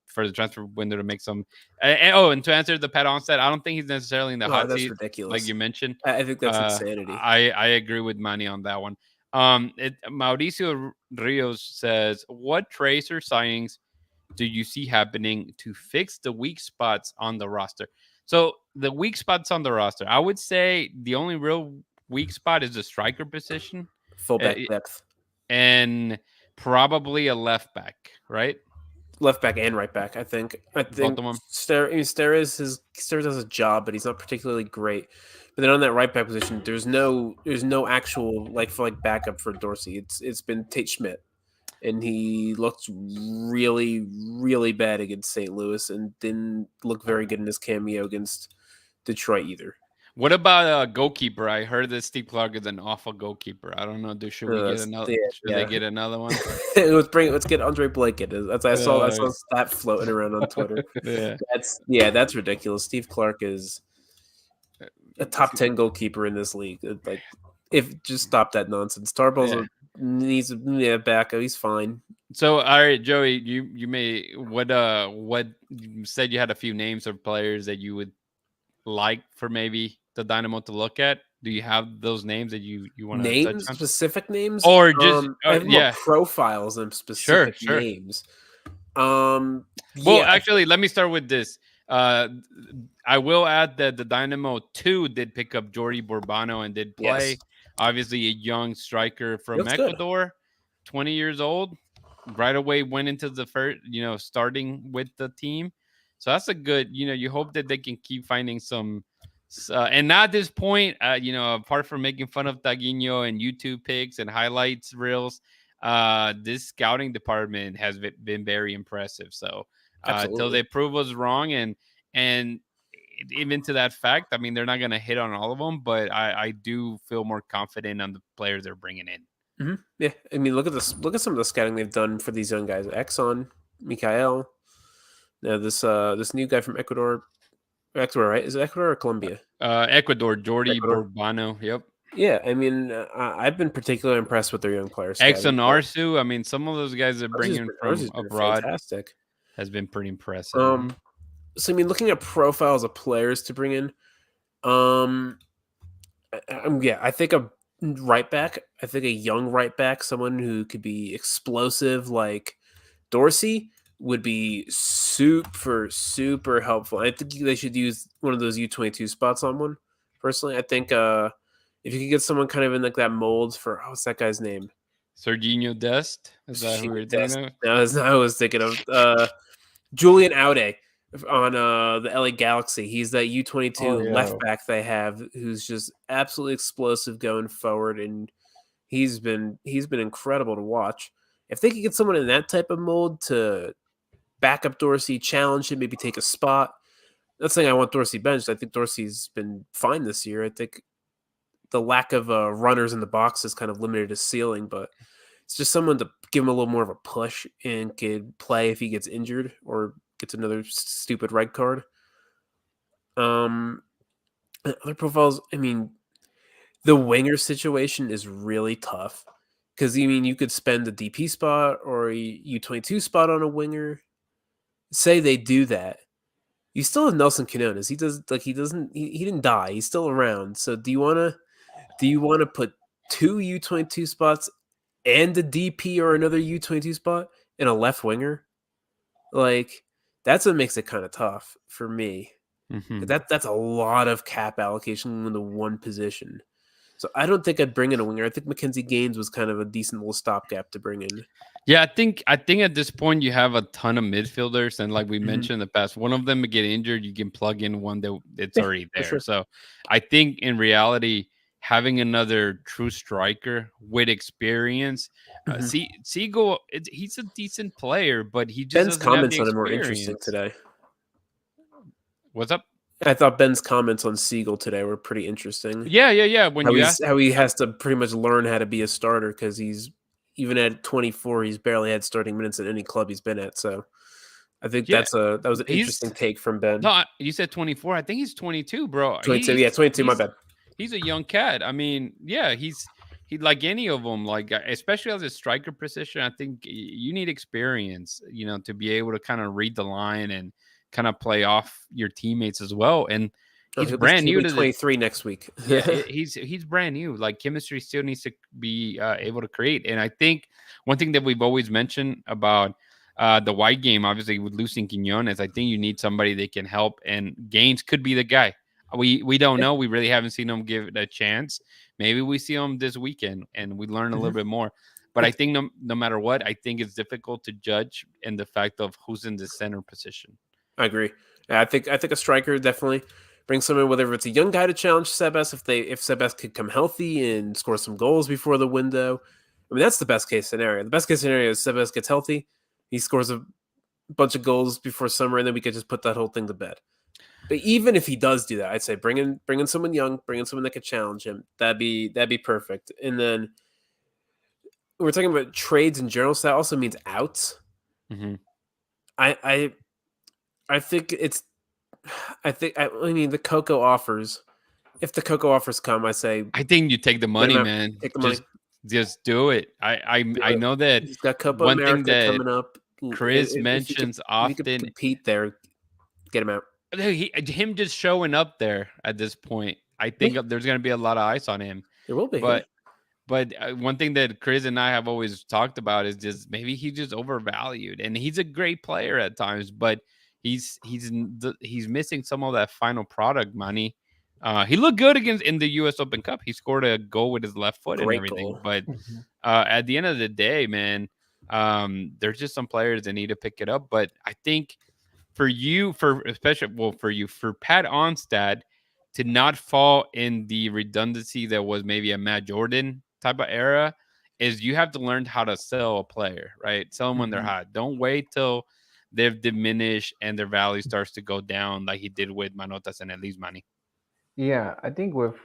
for the transfer window to make some. And to answer the Pat Onset, I don't think he's necessarily in the hot That's seat, like ridiculous. you mentioned. I think that's insanity. I agree with Manny on that one. Mauricio Rios says, "What trades or signings do you see happening to fix the weak spots on the roster?" So the weak spots on the roster, I would say the only real weak spot is the striker position, Fullback uh, depth. and probably a left back, right? Left back and right back, I think. Both of them. Steres does a job, but he's not particularly great. But then on that right back position, there's no actual backup for Dorsey. It's been Tate Schmidt, and he looked really really bad against St. Louis, and didn't look very good in his cameo against Detroit either. What about a goalkeeper? I heard that Steve Clark is an awful goalkeeper. I don't know. Should we get another? Should they get another one? Let's get Andre Blanket. I saw that floating around on Twitter. Yeah. That's ridiculous. Steve Clark is a top 10 goalkeeper in this league. Just stop that nonsense. Tarbal's needs a backup. He's fine. So, all right, Joey, you may what you said you had a few names of players that you would like for maybe the Dynamo to look at. Do you have those names that you want to touch Names, on, specific names. or just I have more yeah, profiles than sure, specific sure. names. Well, Yeah, actually, let me start with this. Uh, I will add that the Dynamo 2 did pick up Jordi Borbano and did yes, play. Obviously, a young striker he from looks good. Ecuador, 20 years old. Right away went into the first, starting with the team. So that's a good, you hope that they can keep finding some. And not at this point, apart from making fun of Taguinho and YouTube pics and highlights reels, this scouting department has been very impressive. So till Absolutely. they prove us wrong, and even to that fact, I mean, they're not going to hit on all of them, but I do feel more confident on the players they're bringing in. Yeah, I mean, look at this. Look at some of the scouting they've done for these young guys. Exxon, Mikael. Now this new guy from Ecuador. Ecuador, right? Is it Ecuador or Colombia? Ecuador, Jordi Ecuador. Borbano. Yep. Yeah, I mean, I've been particularly impressed with their young player scouting. Exxon Arsu. I mean, some of those guys they're bringing Ours from has been abroad fantastic. has been pretty impressive. So I mean, looking at profiles of players to bring in, um, I think a right back. I think a young right back, someone who could be explosive like Dorsey, would be super helpful. I think they should use one of those U22 spots on one. Personally, I think if you could get someone kind of in like that mold for what's that guy's name? Serginho Dest. Is that who we're thinking of? No, I was thinking of Julian Aude on the LA Galaxy. He's that Oh U22 yeah, left back they have, who's just absolutely explosive going forward, and he's been incredible to watch. If they could get someone in that type of mold to back up Dorsey, challenge him, maybe take a spot. Not saying I want Dorsey benched. I think Dorsey's been fine this year. I think the lack of runners in the box has kind of limited his ceiling, but it's just someone to give him a little more of a push and could play if he gets injured or gets another stupid red card. Other profiles, I mean, the winger situation is really tough because you could spend a DP spot or a U22 spot on a winger. Say they do that, you still have Nelson Quinones. He didn't die. He's still around. So do you wanna put two U22 spots and a DP or another U22 spot in a left winger? Like, that's what makes it kind of tough for me. Mm-hmm. That's a lot of cap allocation into one position. So I don't think I'd bring in a winger. I think Mackenzie Gaines was kind of a decent little stopgap to bring in. Yeah, I think at this point you have a ton of midfielders, and like we mentioned in the past, one of them would get injured, you can plug in one that's Yeah, already for there. sure. So I think in reality, having another true striker with experience, Siegel, he's a decent player, but he just Ben's doesn't have the comments on him were interesting experience. today. What's up? I thought Ben's comments on Siegel today were pretty interesting. Yeah. When you ask, How he has to pretty much learn how to be a starter because he's even at 24, he's barely had starting minutes at any club he's been at. So I think yeah, that was an he's interesting take from Ben. no, you said 24. I think he's 22, bro. 22, yeah, 22. My He's bad. he's a young cat. I mean, yeah, he like any of them, like especially as a striker position. I think you need experience, to be able to kind of read the line and kind of play off your teammates as well. And he's brand new to this. 23 next week. Yeah, he's brand new. Like chemistry still needs to be able to create. And I think one thing that we've always mentioned about the white game, obviously with losing Quinones, I think you need somebody that can help, and Gaines could be the guy. We don't know. We really haven't seen him give it a chance. Maybe we see him this weekend and we learn a little bit more. But I think no matter what, I think it's difficult to judge in the fact of who's in the center position. I agree. I think a striker definitely brings someone, whether it's a young guy to challenge Sebas, if Sebas could come healthy and score some goals before the window. I mean, that's the best case scenario. The best case scenario is Sebas gets healthy, he scores a bunch of goals before summer, and then we could just put that whole thing to bed. But even if he does do that, I'd say bring in someone young, bring in someone that could challenge him. That'd be perfect. And then we're talking about trades in general, so that also means outs. Mm-hmm. I think it's. I mean, the Coco offers. If the Coco offers come, I say. I think you take the money, man. Take the money. Just do it. I know that. He's got Copa one America thing that coming up. Chris mentions often. If he could compete there, get him out. Him just showing up there at this point, I think there's going to be a lot of ice on him. There will be. But one thing that Chris and I have always talked about is just maybe he's just overvalued, and he's a great player at times, but he's missing some of that final product money. He looked good against in the U.S. Open Cup. He scored a goal with his left foot and Great everything. goal. But Mhm. at the end of the day, man, there's just some players that need to pick it up. But I think for you, for Pat Onstad to not fall in the redundancy that was maybe a Matt Jordan type of era, is you have to learn how to sell a player, right? Sell them when they're Mhm. hot. Don't wait till they've diminished and their value starts to go down like he did with Manotas and Elise Money. Yeah, I think with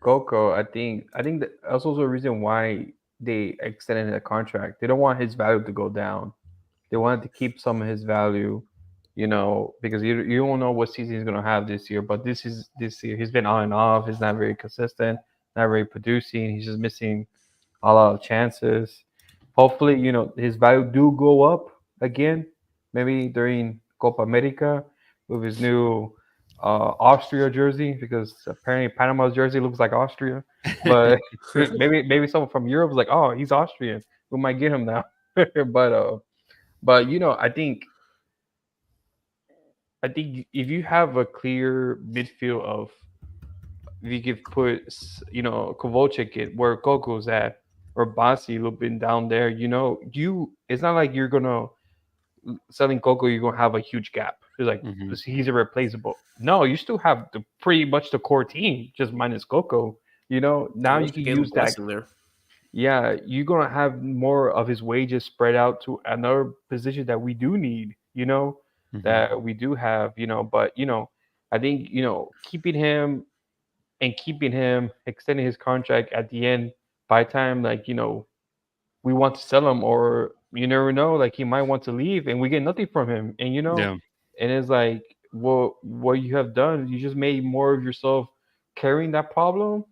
Coco, I think that's also a reason why they extended the contract. They don't want his value to go down. They wanted to keep some of his value, because you don't know what season he's gonna have this year. But this year he's been on and off. He's not very consistent, not very producing. He's just missing a lot of chances. Hopefully, his value do go up again, maybe during Copa America with his new Austria jersey, because apparently Panama's jersey looks like Austria. But maybe someone from Europe is like, oh, he's Austrian. We might get him now. But I think if you have a clear midfield of, if you could put Kovalchik it where Coco's at, or Basi a little bit down there, it's not like you're gonna selling Coco, you're gonna have a huge gap. It's like Mhm. he's irreplaceable. No, you still have the pretty much the core team, just minus Coco. I Now you wish can you gave him a use that. blessing there. Yeah, you're gonna have more of his wages spread out to another position that we do need, Mhm. that we do have, but I think, keeping him extending his contract at the end, by time, like, we want to sell him, or you never know, like he might want to leave and we get nothing from him. And Yeah. and it's like, well, what you have done, you just made more of yourself carrying that problem,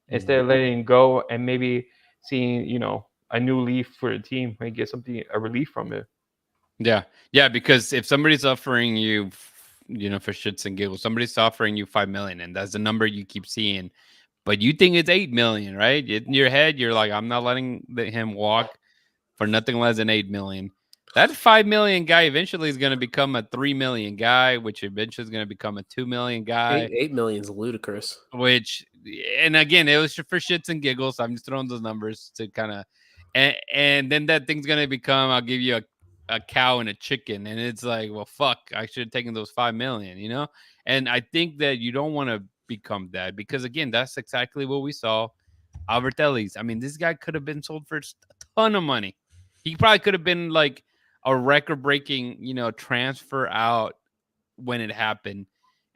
instead Mhm. of letting it go and maybe seeing, a new leaf for the team and get something, a relief from it. Yeah. Yeah. Because if somebody's offering you, for shits and giggles, somebody's offering you 5 million, and that's the number you keep seeing, but you think it's 8 million, right? In your head, you're like, I'm not letting him walk for nothing less than 8 million. That 5 million guy eventually is going to become a 3 million guy, which eventually is going to become a 2 million Eight guy. 8 million is ludicrous. Which, and again, it was for shits and giggles. I'm just throwing those numbers to kind of, and then that thing's gonna become, I'll give you a cow and a chicken, and it's like, well, fuck, I should have taken those 5 million. And I think that you don't want to become that, because again, that's exactly what we saw. Albert Ellis. I mean, this guy could have been sold for a ton of money. He probably could have been like a record-breaking, transfer out when it happened,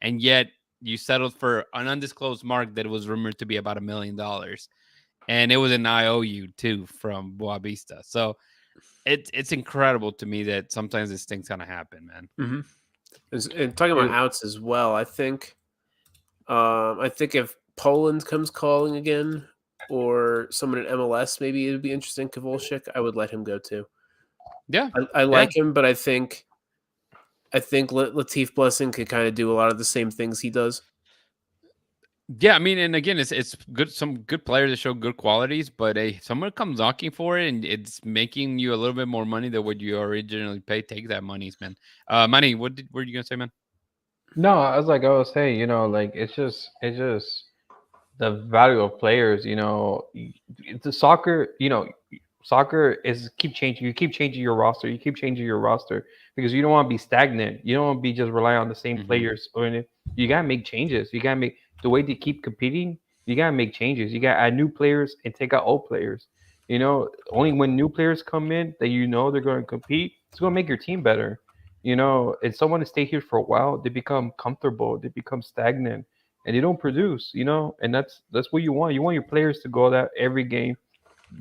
and yet you settled for an undisclosed mark that was rumored to be about $1 million, and it was an IOU too from Boavista. So it's incredible to me that sometimes these things kind of happen, man. Hmm. And talking about It- outs as well, I think if Poland comes calling again, or someone in MLS, maybe it'd be interesting. Kovalchik, I would let him go too. Yeah, I yeah, like him, but I think Latif Blessing could kind of do a lot of the same things he does. yeah. I mean, and again, it's good. Some good players that show good qualities, but hey, someone comes knocking for it, and it's making you a little bit more money than what you originally paid. Take that monies, man. Manny, what were you gonna say, man? no, I was saying, like it's just the value of players. The soccer, soccer is keep changing. You keep changing your roster. You keep changing your roster because you don't want to be stagnant. You don't want to be just relying on the same Hmm. players. You gotta make changes. You gotta make the way to keep competing. You gotta make changes. You gotta add new players and take out old players. Only when new players come in that they're going to compete, it's going to make your team better. And someone to stay here for a while, they become comfortable, they become stagnant, and they don't produce. And that's what you want. You want your players to go out every game,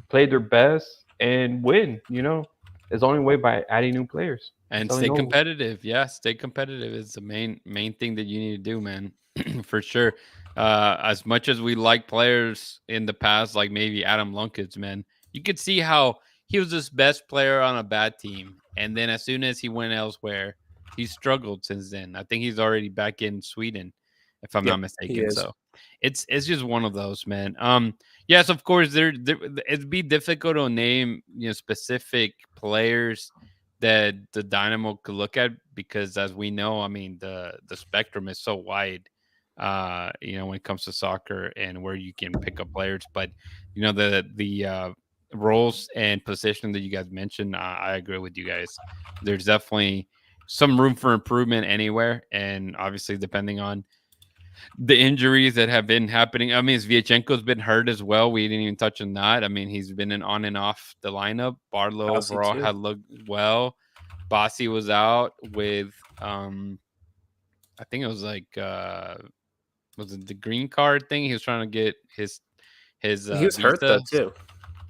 play their best, and win. It's the only way by adding new players. It's And the only stay no. competitive. Yeah, stay competitive is the main thing that you need to do, man. For sure. As much as we like players in the past, like maybe Adam Lunkins, man, you could see how he was his best player on a bad team, and then as soon as he went elsewhere, he struggled since then. I think he's already back in Sweden. if I'm Yep, not he mistaken. is. So it's just one of those, man. Yes, of course, it'd be difficult to name specific players that the Dynamo could look at because, as we know, I mean the spectrum is so wide. When it comes to soccer and where you can pick up players, but the roles and position that you guys mentioned, I agree with you guys. There's definitely some room for improvement anywhere, and obviously depending on the injuries that have been happening. I mean, Sviatchenko's been hurt as well. We didn't even touch on that. I mean, he's been on and off the lineup. Barlow Kelsey, overall too. had looked well. Bossy was out with I think it was like was it the green card thing? He was trying to get his He was hurt though visa.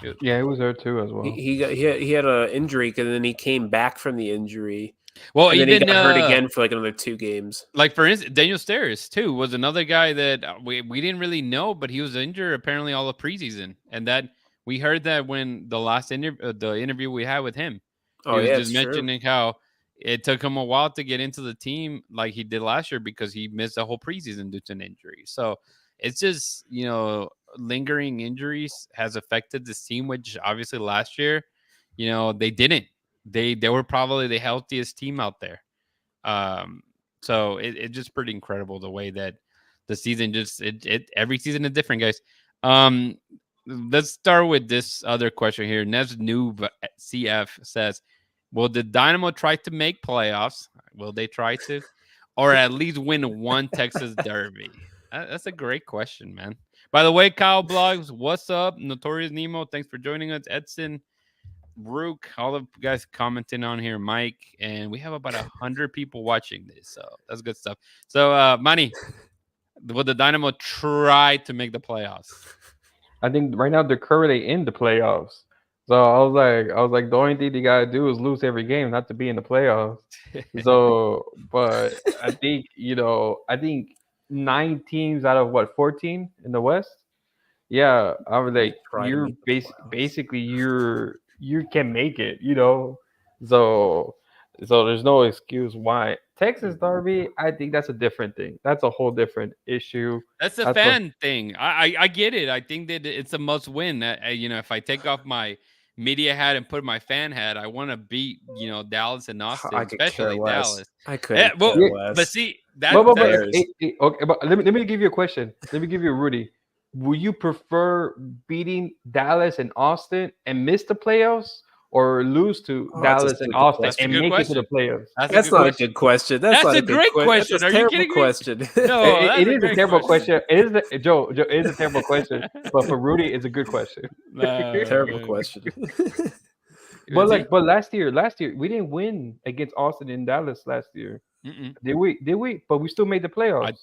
too. Yeah, he was there too as well. He had an injury, and then he came back from the injury, Well, and then he even got hurt again for like another 2 games. like for instance, Daniel Steres too was another guy that we didn't really know, but he was injured apparently all of preseason, and that we heard that when the last interview we had with him, he Oh was yeah, just it's true. mentioning how it took him a while to get into the team like he did last year because he missed the whole preseason due to an injury. So it's just lingering injuries has affected this team, which obviously last year, they didn't. They were probably the healthiest team out there. So it's just pretty incredible the way that the season just every season is different, guys. Let's start with this other question here. Nev's new CF says, will the Dynamo try to make playoffs? Will they try to, or at least win one Texas Derby? That's a great question, man. By the way, Kyle Blogs, what's up? Notorious Nemo, thanks for joining us. Edson, Rook, all the guys commenting on here, Mike, and we have about 100 people watching this, so that's good stuff. So, Manny, will the Dynamo try to make the playoffs? I think right now they're currently in the playoffs. So I was like, the only thing they gotta do is lose every game, not to be in the playoffs. So, but I think 9 teams out of 14 in the West. Yeah, I was like, Try to you're make the playoffs. basically you can make it, So there's no excuse why Texas Derby. I think that's a different thing. That's a whole different issue. That's a fan thing. I get it. I think that it's a must win. If I take off my media hat and put my fan hat, I want to beat Dallas and Austin, I could care especially less. Dallas. I couldn't well, care less. but see that. Okay, but let me give you a question. Let me give you a Rudy. Would you prefer beating Dallas and Austin and miss the playoffs, or lose to Dallas and Austin and make it to the playoffs? That's not a good question. That's not a great question. That's a terrible question. No, it is a terrible question. It is Joe. It is a terrible question, but for Rudy, it's a good question. Terrible question. But last year we didn't win against Austin and Dallas last year. Did we? But we still made the playoffs.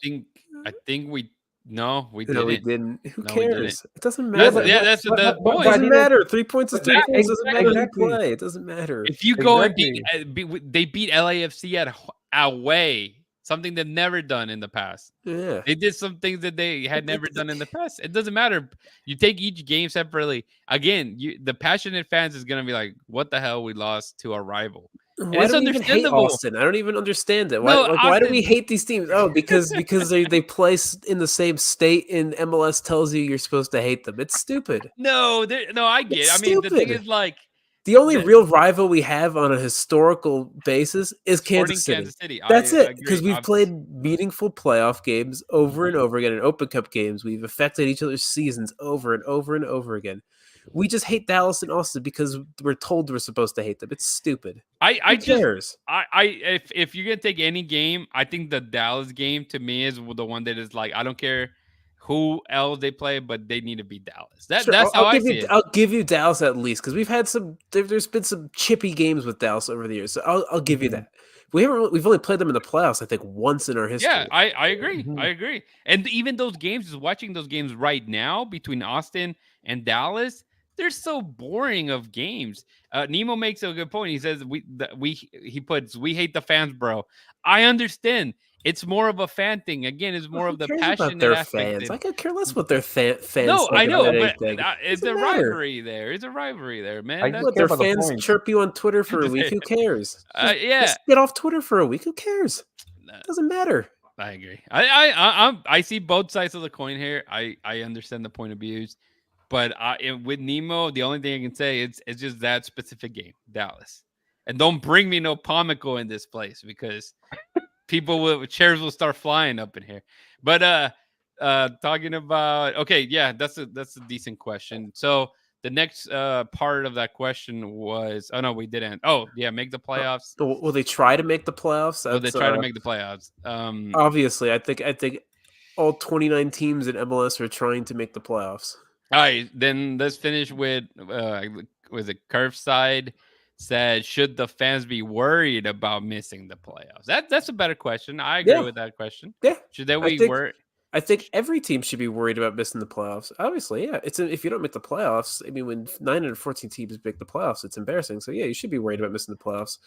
I think we. No, we didn't. No, we didn't. Who No, cares? It doesn't matter. That's the point. It doesn't matter. 3 points is 3 points. It doesn't matter Exactly. who play. It doesn't matter. If you go and they beat LAFC at away, something they've never done in the past. Yeah. They did some things that they had never done in the past. It doesn't matter. You take each game separately. Again, the passionate fans is going to be like, what the hell? We lost to our rival. Why do we even hate Austin? I don't even understand it. Why do we hate these teams? Oh, because they play in the same state and MLS tells you you're supposed to hate them. It's stupid. No, I get it. I mean, the thing is like the only real rival we have on a historical basis is Kansas City. That's it. Because we've played meaningful playoff games over and over again, and Open Cup games. We've affected each other's seasons over and over and over again. We just hate Dallas and Austin because we're told we're supposed to hate them. It's stupid. Who cares? If you're gonna take any game, I think the Dallas game to me is the one that is like, I don't care who else they play, but they need to beat Dallas. That's how I see it. I'll give you Dallas at least because we've had some. There's been some chippy games with Dallas over the years, so I'll give you that. We've only played them in the playoffs, I think, once in our history. Yeah, I agree. I agree. And even those games, just watching those games right now between Austin and Dallas, they're so boring of games. Nemo makes a good point. He says we hate the fans, bro. I understand. It's more of a fan thing. Again, it's more of the passionate their aspect. Fans. I could care less what their fans. No, I know, but it's a matter. rivalry there. It's a rivalry there, man. What their fans chirp you on Twitter for a week? Who cares? Yeah, just get off Twitter for a week. Who cares? Doesn't matter. I agree. I see both sides of the coin here. I understand the point of views, but with Nemo, the only thing I can say it's just that specific game, Dallas, and don't bring me no Pomico in this place because chairs will start flying up in here. But talking about okay, yeah, that's a decent question. So the next part of that question was oh no, we didn't. Oh yeah, make the playoffs. Will they try to make the playoffs? Will they That's try to make the playoffs? obviously. I think all 29 teams in MLS are trying to make the playoffs. All right, then let's finish with was it Curveside said should the fans be worried about missing the playoffs? That's a better question. I agree Yeah, with that question. yeah. Should they I be think worried? I think every team should be worried about missing the playoffs. Obviously, yeah. If you don't make the playoffs, I mean, when 9 out of 14 teams make the playoffs, it's embarrassing. So yeah, you should be worried about missing the playoffs.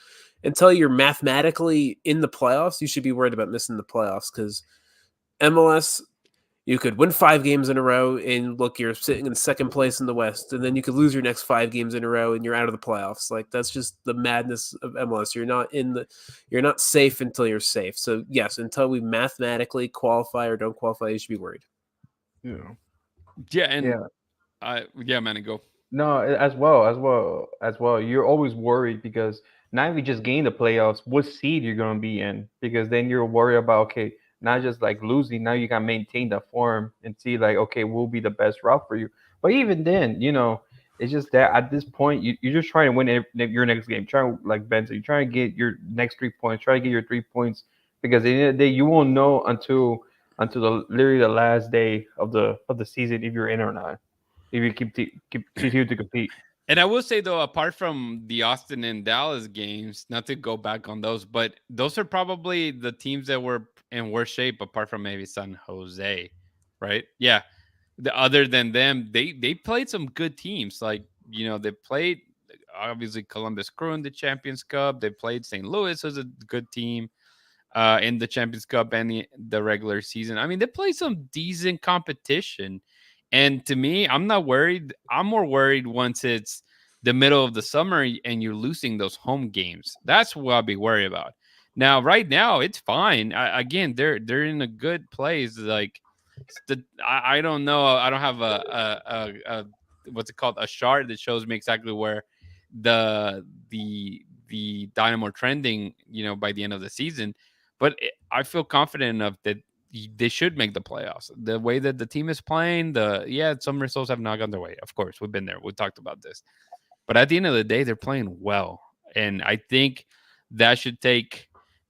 Until you're mathematically in the playoffs, you should be worried about missing the playoffs because MLS, you could win 5 games in a row and look, you're sitting in second place in the West, and then you could lose your next 5 games in a row and you're out of the playoffs. Like that's just the madness of MLS. You're not safe until you're safe. So yes, until we mathematically qualify or don't qualify, you should be worried. Yeah. Yeah, and Yeah. yeah, man, go. No, as well. You're always worried because now we just gained the playoffs. What seed you're gonna be in? Because then you're worried about okay, not just like losing. Now you gotta maintain the form and see like okay, will be the best route for you. But even then, it's just that at this point you're just trying to win your next game. Trying like Ben said, you're trying to get your next 3 points. Try to get your 3 points because at the end of the day you won't know until literally the last day of the season if you're in or not. If you continue to compete. And I will say though, apart from the Austin and Dallas games, not to go back on those, but those are probably the teams that were in worse shape, apart from maybe San Jose, right? Yeah. Other than them, they played some good teams. Like they played obviously Columbus Crew in the Champions Cup. They played St. Louis as a good team in the Champions Cup and the regular season. I mean, they play some decent competition. And to me, I'm not worried. I'm more worried once it's the middle of the summer and you're losing those home games. That's what I'll be worried about. Now, right now, it's fine. Again, they're in a good place. Like, I don't know. I don't have a what's it called, a chart that shows me exactly where the Dynamo are trending. By the end of the season, but I feel confident enough that they should make the playoffs. The way that the team is playing, some results have not gone their way. Of course, we've been there. We talked about this. But at the end of the day, they're playing well. And I think that should take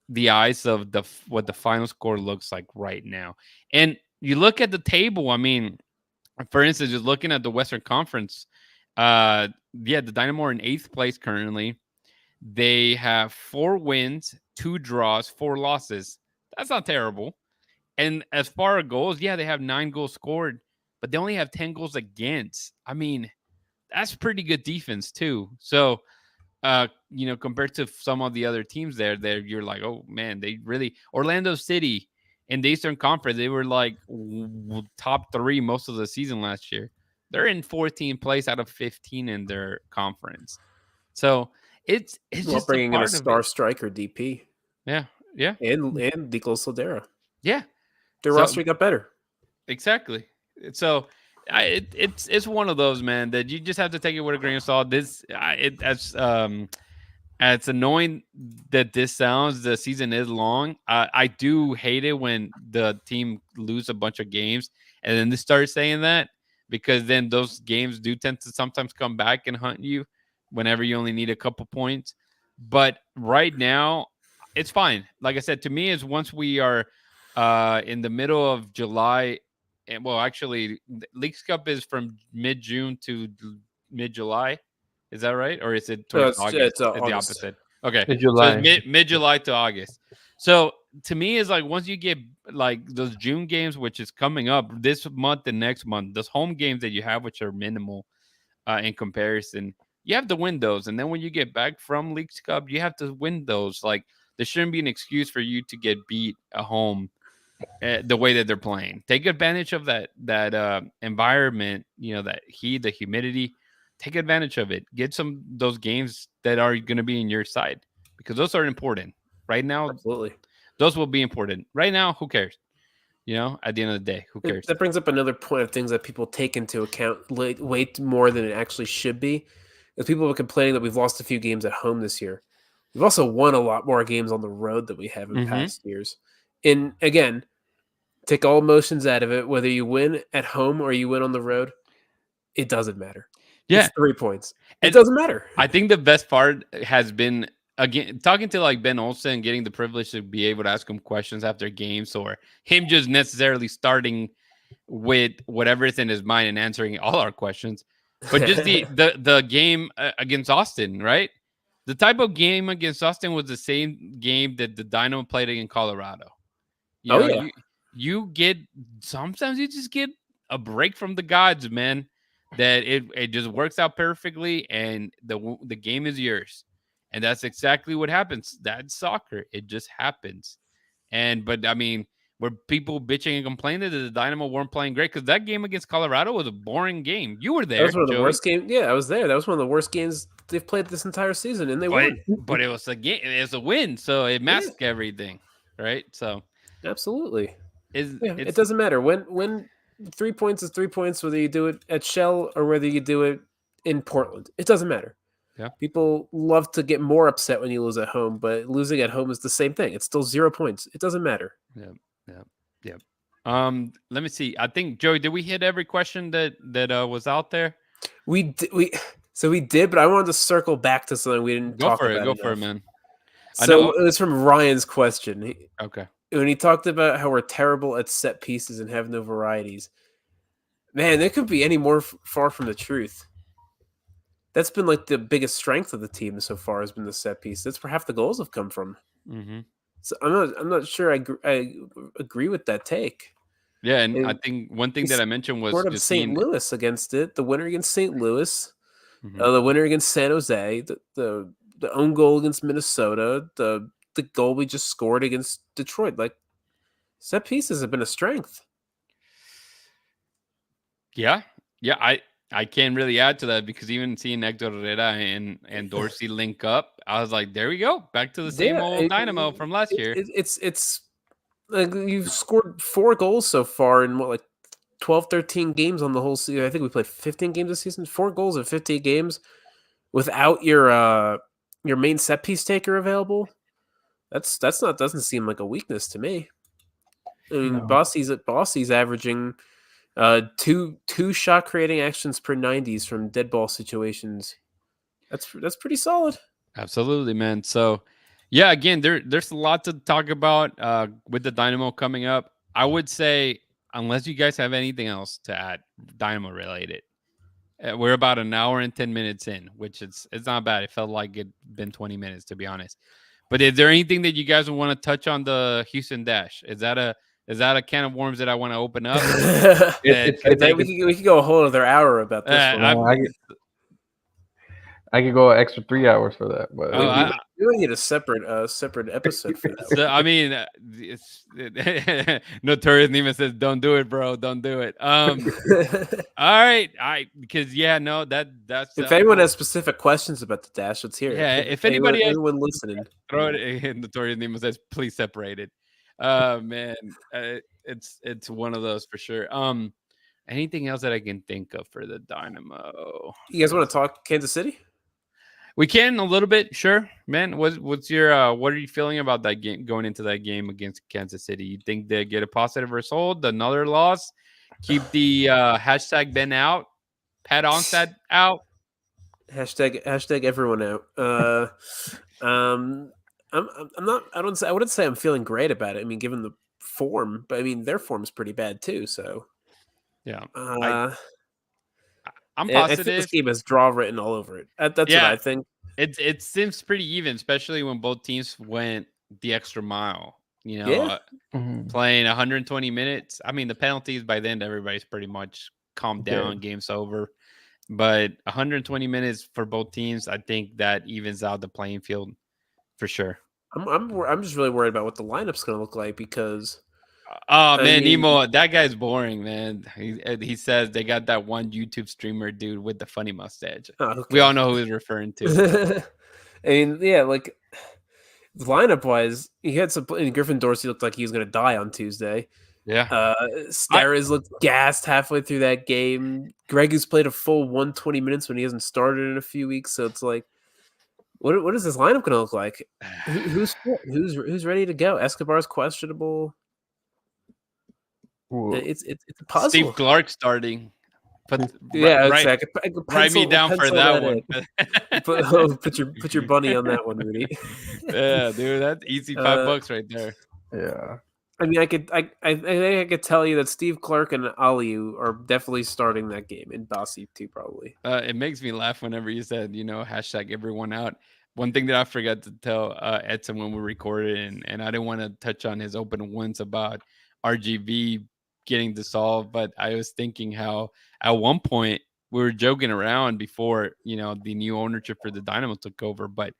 the eyes of what the final score looks like right now. And you look at the table, I mean, for instance, just looking at the Western Conference, the Dynamo are in 8th place currently. They have 4 wins, 2 draws, 4 losses. That's not terrible. And as far as goals, yeah, they have 9 goals scored, but they only have 10 goals against. I mean, that's pretty good defense too. So, compared to some of the other teams there, you're like, oh man, they really Orlando City in the Eastern Conference, they were like top 3 most of the season last year. They're in 14th place out of 15 in their conference. So it's just a Bringing in a part of star it. striker DP. Yeah, yeah, And Nico Soldera. yeah. Their So roster got better. exactly. So it's one of those, man, that you just have to take it with a grain of salt. As annoying that this sounds, the season is long. I do hate it when the team lose a bunch of games and then they start saying that, because then those games do tend to sometimes come back and hunt you whenever you only need a couple points. But right now, it's fine. Like I said, to me, is once we are in the middle of July, and well, actually, the Leagues Cup is from mid June to mid July. Is that right, or is it No, towards August? it's It's the August. opposite. Okay, In so July. it's mid July to August. So to me, it's like once you get like those June games, which is coming up this month and next month, those home games that you have, which are minimal in comparison, you have to win those. And then when you get back from Leagues Cup, you have to win those. Like there shouldn't be an excuse for you to get beat at home the way that they're playing. Take advantage of that environment, that heat, the humidity. Take advantage of it. Get those games that are going to be in your side, because those are important right now. Absolutely. Those will be important. Right now, who cares? At the end of the day, who cares? That brings up another point of things that people take into account way more than it actually should be. Because people are complaining that we've lost a few games at home this year. We've also won a lot more games on the road than we have in past years. And again, take all emotions out of it. Whether you win at home or you win on the road, it doesn't matter. Yeah. It's 3 points. It doesn't matter. I think the best part has been, again, talking to like Ben Olsen, getting the privilege to be able to ask him questions after games, or him just necessarily starting with whatever is in his mind and answering all our questions. But just the game against Austin, right? The type of game against Austin was the same game that the Dynamo played in Colorado. You get, sometimes you just get a break from the gods, man. That it just works out perfectly, and the game is yours, and that's exactly what happens. That's soccer; it just happens. But I mean, were people bitching and complaining that the Dynamo weren't playing great? Because that game against Colorado was a boring game. You were there. That was one of the Joey. worst games. Yeah, I was there. That was one of the worst games they've played this entire season, and they won. But it was a game. It was a win, so it masked everything, right? So absolutely, it doesn't matter when 3 points is 3 points, whether you do it at Shell or whether you do it in Portland. It doesn't matter. Yeah, people love to get more upset when you lose at home, but losing at home is the same thing. It's still 0 points. It doesn't matter. Yeah. Let me see. I think, Joey, did we hit every question that was out there? We did, but I wanted to circle back to something we didn't talk about. Go for it, man. So it was from Ryan's question. Okay. When he talked about how we're terrible at set pieces and have no varieties, man, that couldn't be any more far from the truth. That's been like the biggest strength of the team so far, has been the set piece. That's where half the goals have come from. Mm-hmm. So I'm not sure I agree with that take. Yeah, and I think one thing that I mentioned was just St. Louis against it, the winner against St. Louis, mm-hmm. The winner against San Jose, the own goal against Minnesota, the goal we just scored against Detroit. Like, set pieces have been a strength. Yeah, I can't really add to that, because even seeing Hector Herrera and Dorsey link up, I was like, there we go, back to the same old Dynamo from last year. It's like you've scored 4 goals so far in 12, 13 games on the whole season. I think we played 15 games this season. 4 goals in 15 games without your main set piece taker available. Doesn't seem like a weakness to me. I mean, Bossy's averaging 2 shot creating actions per 90s from dead ball situations. That's pretty solid. Absolutely, man. So, yeah, again, there's a lot to talk about with the Dynamo coming up. I would say, unless you guys have anything else to add, Dynamo related, we're about an hour and 10 minutes in, which it's not bad. It felt like it'd been 20 minutes, to be honest. But is there anything that you guys want to touch on the Houston Dash? Is that a can of worms that I want to open up? We could go a whole other hour about this. I could go an extra 3 hours for that, but we would need a separate episode for that. So, I mean, Notorious Neiman says, "Don't do it, bro. Don't do it." All right, because that's. If anyone has specific questions about the Dash, let's hear it. Yeah, if anybody anyone listening, throw it in. Notorious Neiman says, "Please separate it." Man, it's one of those for sure. Anything else that I can think of for the Dynamo? You guys want to talk Kansas City? We can a little bit, sure, man. What's your what are you feeling about that game, going into that game against Kansas City? You think they get a positive result, another loss, keep the hashtag Ben out, Pat Onstad out, hashtag everyone out. I'm not. I wouldn't say I'm feeling great about it. I mean, given the form, but I mean their form's pretty bad too. So yeah, I'm positive. I think this game has draw written all over it. That's what I think. It seems pretty even, especially when both teams went the extra mile. Playing 120 minutes. I mean, the penalties, by then everybody's pretty much calmed down. Game's over. But 120 minutes for both teams, I think that evens out the playing field for sure. I'm just really worried about what the lineup's going to look like, because. Nemo, that guy's boring, man. He says they got that one YouTube streamer dude with the funny mustache. Okay. We all know who he's referring to. I mean, yeah, like lineup wise, he had some. And Griffin Dorsey looked like he was going to die on Tuesday. Yeah. Steres looked gassed halfway through that game. Greg has played a full 120 minutes when he hasn't started in a few weeks. So it's like, what is this lineup going to look like? Who's fit? Who's ready to go? Escobar's questionable. Ooh. It's a puzzle. Steve Clark starting. Yeah, right, exactly. write me down for that one. Put your bunny on that one, Rudy. Yeah, dude, that's easy $5 right there. Yeah. I mean, I think I could tell you that Steve Clark and Aliu are definitely starting that game, and Bassi too, probably. It makes me laugh whenever you said, hashtag everyone out. One thing that I forgot to tell Edson when we recorded, and I didn't want to touch on his open ones about RGV getting dissolved, but I was thinking how at one point we were joking around before, the new ownership for the Dynamo took over, but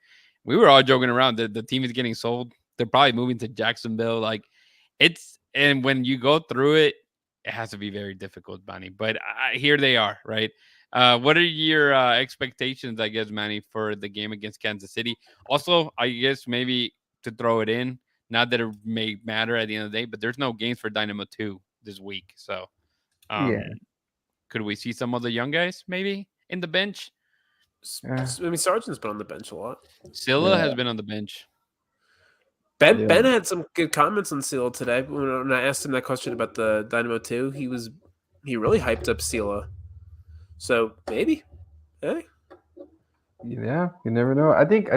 we were all joking around that the team is getting sold. They're probably moving to Jacksonville. Like and when you go through it, it has to be very difficult, Manny. But here they are, right? What are your expectations, I guess, Manny, for the game against Kansas City? Also, I guess maybe to throw it in, not that it may matter at the end of the day, but there's no games for Dynamo 2 this week. So could we see some of the young guys maybe in the bench? I mean, Sargent's been on the bench a lot. Scylla has been on the bench. Ben had some good comments on Scylla today. When I asked him that question about the Dynamo 2, he really hyped up Scylla. So maybe, hey. Yeah, you never know. I think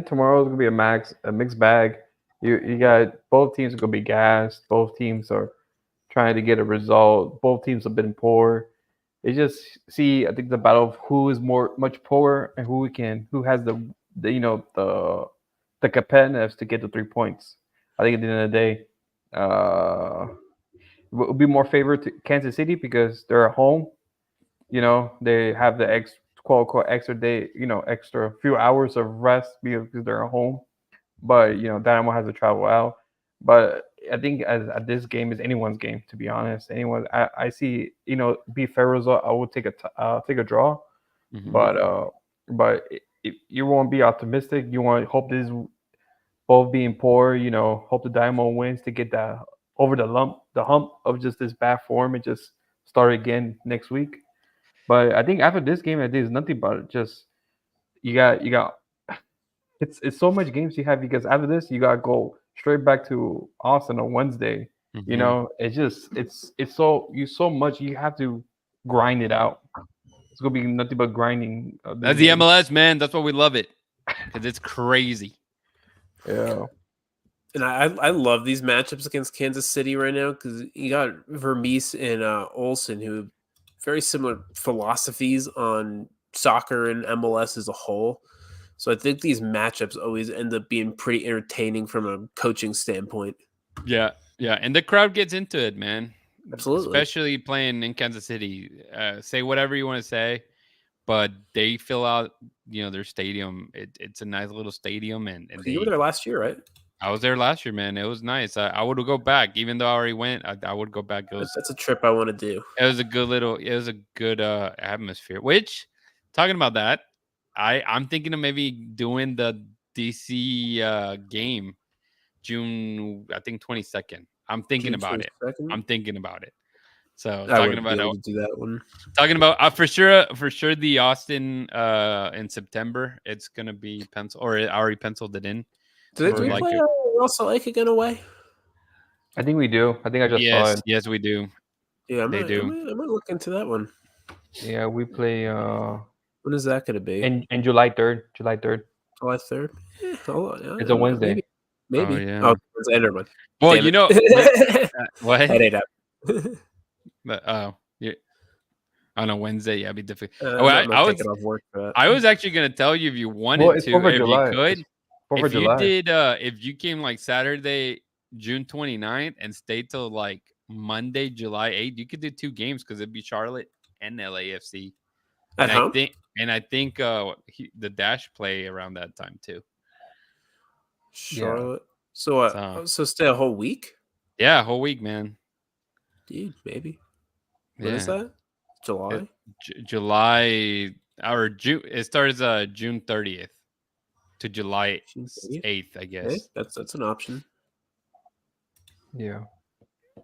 tomorrow's gonna be a mixed bag. You got both teams are gonna be gassed. Both teams are trying to get a result. Both teams have been poor. It's just I think the battle of who is much poorer and who has the competitiveness to get the 3 points. I think at the end of the day, it will be more favored to Kansas City because they're at home. They have the quote unquote extra day, extra few hours of rest because they're at home. But Dynamo has to travel out. But I think at this game is anyone's game, to be honest. I see, be fair result. I would take a draw, but you won't be optimistic. You want to hope this both being poor. Hope the Dynamo wins to get that over the hump of just this bad form and just start again next week. But I think after this game, I think it's nothing but just you got it's so much games you have because after this you gotta go straight back to Austin on Wednesday. It's just it's so much you have to grind it out. It's gonna be nothing but grinding. That's the MLS, man. That's why we love it because it's crazy. Yeah. And I love these matchups against Kansas City right now because you got Vermees and Olsen who have very similar philosophies on soccer and MLS as a whole. So I think these matchups always end up being pretty entertaining from a coaching standpoint. Yeah, and the crowd gets into it, man. Absolutely, especially playing in Kansas City. Say whatever you want to say, but they fill out, their stadium. It's a nice little stadium, and you were there last year, right? I was there last year, man. It was nice. I would go back, even though I already went. I would go back. That's a trip I want to do. It was a good atmosphere. Which, talking about that, I'm thinking of maybe doing the DC game, June, I think 22nd. I'm thinking about it. So talking about to do that one. Talking about for sure the Austin in September. It's gonna be pencil or it already penciled it in. Do we play Russell Lake again away? I think we do. I think I just saw it. Yes, we do. Yeah, they do. I might look into that one. Yeah, we play. When is that going to be? In July 3rd. July 3rd. July 3rd. Hold on. It's a Wednesday. Maybe. Oh, yeah. Oh, it's Enderman. Well, what? That ain't But yeah. On a Wednesday, yeah, it'd be difficult. I was actually gonna tell you if you wanted to, if July. you could. If you did, if you came like Saturday, June 29th and stayed till like Monday, July 8th, you could do 2 games because it'd be Charlotte and LAFC. I think the Dash play around that time too. Charlotte. Yeah. So stay a whole week? Yeah, a whole week, man. Dude, maybe. What is that? July? July or June. It starts June 30th. to July June 8th? 8th, I Okay, guess. that's an option. Yeah.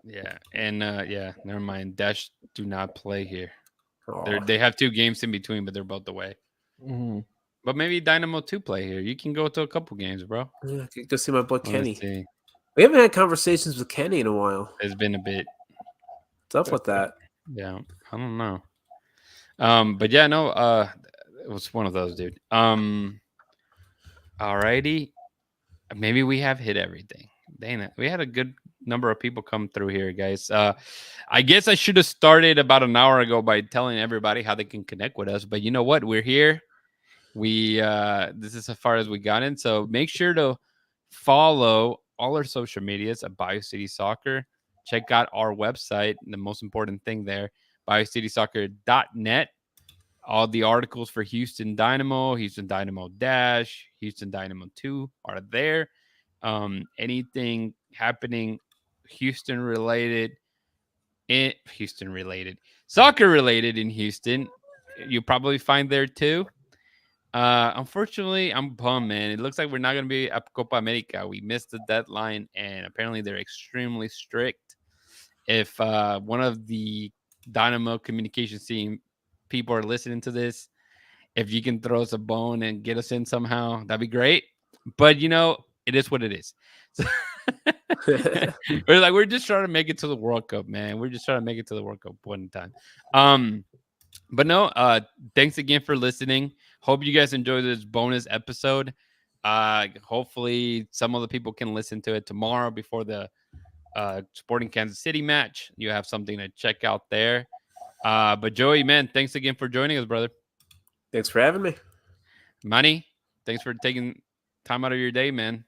Yeah, and yeah, never mind. Dash do not play here. Aw. They have 2 games in between, but they're both away. Mm-hmm. But maybe Dynamo 2 play here. You can go to a couple games, bro. Yeah, go see my boy Let's Kenny. see. We haven't had conversations with Kenny in a while. It's been a bit. What's up with that? Yeah, I don't know. But yeah, no. It was one of those, dude. Alrighty. Maybe we have hit everything. Dang it. We had a good number of people come through here, guys. I guess I should have started about an hour ago by telling everybody how they can connect with us. But you know what? We're here. We this is as far as we got in. So make sure to follow all our social medias at Bayou City Soccer. Check out our website. The most important thing there, BayouCitySoccer.net. All the articles for Houston Dynamo, Houston Dynamo Dash, Houston Dynamo 2 are there. Anything happening Houston related, soccer related in Houston, you'll probably find there too. Unfortunately, I'm bummed, man. It looks like we're not going to be at Copa America. We missed the deadline, and apparently they're extremely strict. If one of the Dynamo communications team people are listening to this, if you can throw us a bone and get us in somehow, that'd be great. But it is what it is. So we're just trying to make it to the World Cup, man. We're just trying to make it to the World Cup one time. But no, thanks again for listening. Hope you guys enjoyed this bonus episode. Hopefully some other people can listen to it tomorrow before the Sporting Kansas City match. You have something to check out there. But Joey, man, thanks again for joining us, brother. Thanks for having me. Manny, thanks for taking time out of your day, man.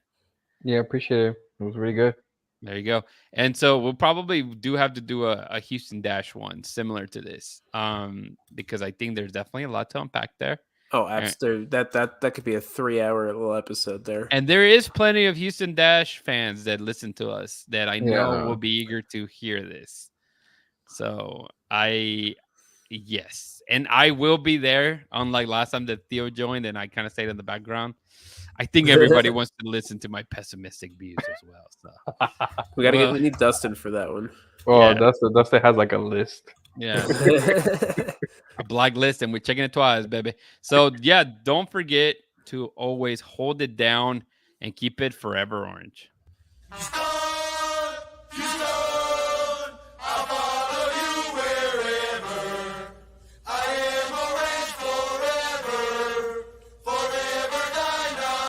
Yeah, appreciate it. It was really good. There you go. And so we'll probably do have to do a Houston Dash one similar to this, because I think there's definitely a lot to unpack there. Oh, absolutely. That could be a 3-hour little episode there. And there is plenty of Houston Dash fans that listen to us that I know will be eager to hear this. So yes. And I will be there, unlike last time that Theo joined and I kind of stayed in the background. I think everybody wants to listen to my pessimistic views as well. So we need Dustin for that one. Oh, yeah. Dustin has like a list. Yeah. A black list, and we're checking it twice, baby. So yeah, don't forget to always hold it down and keep it forever orange.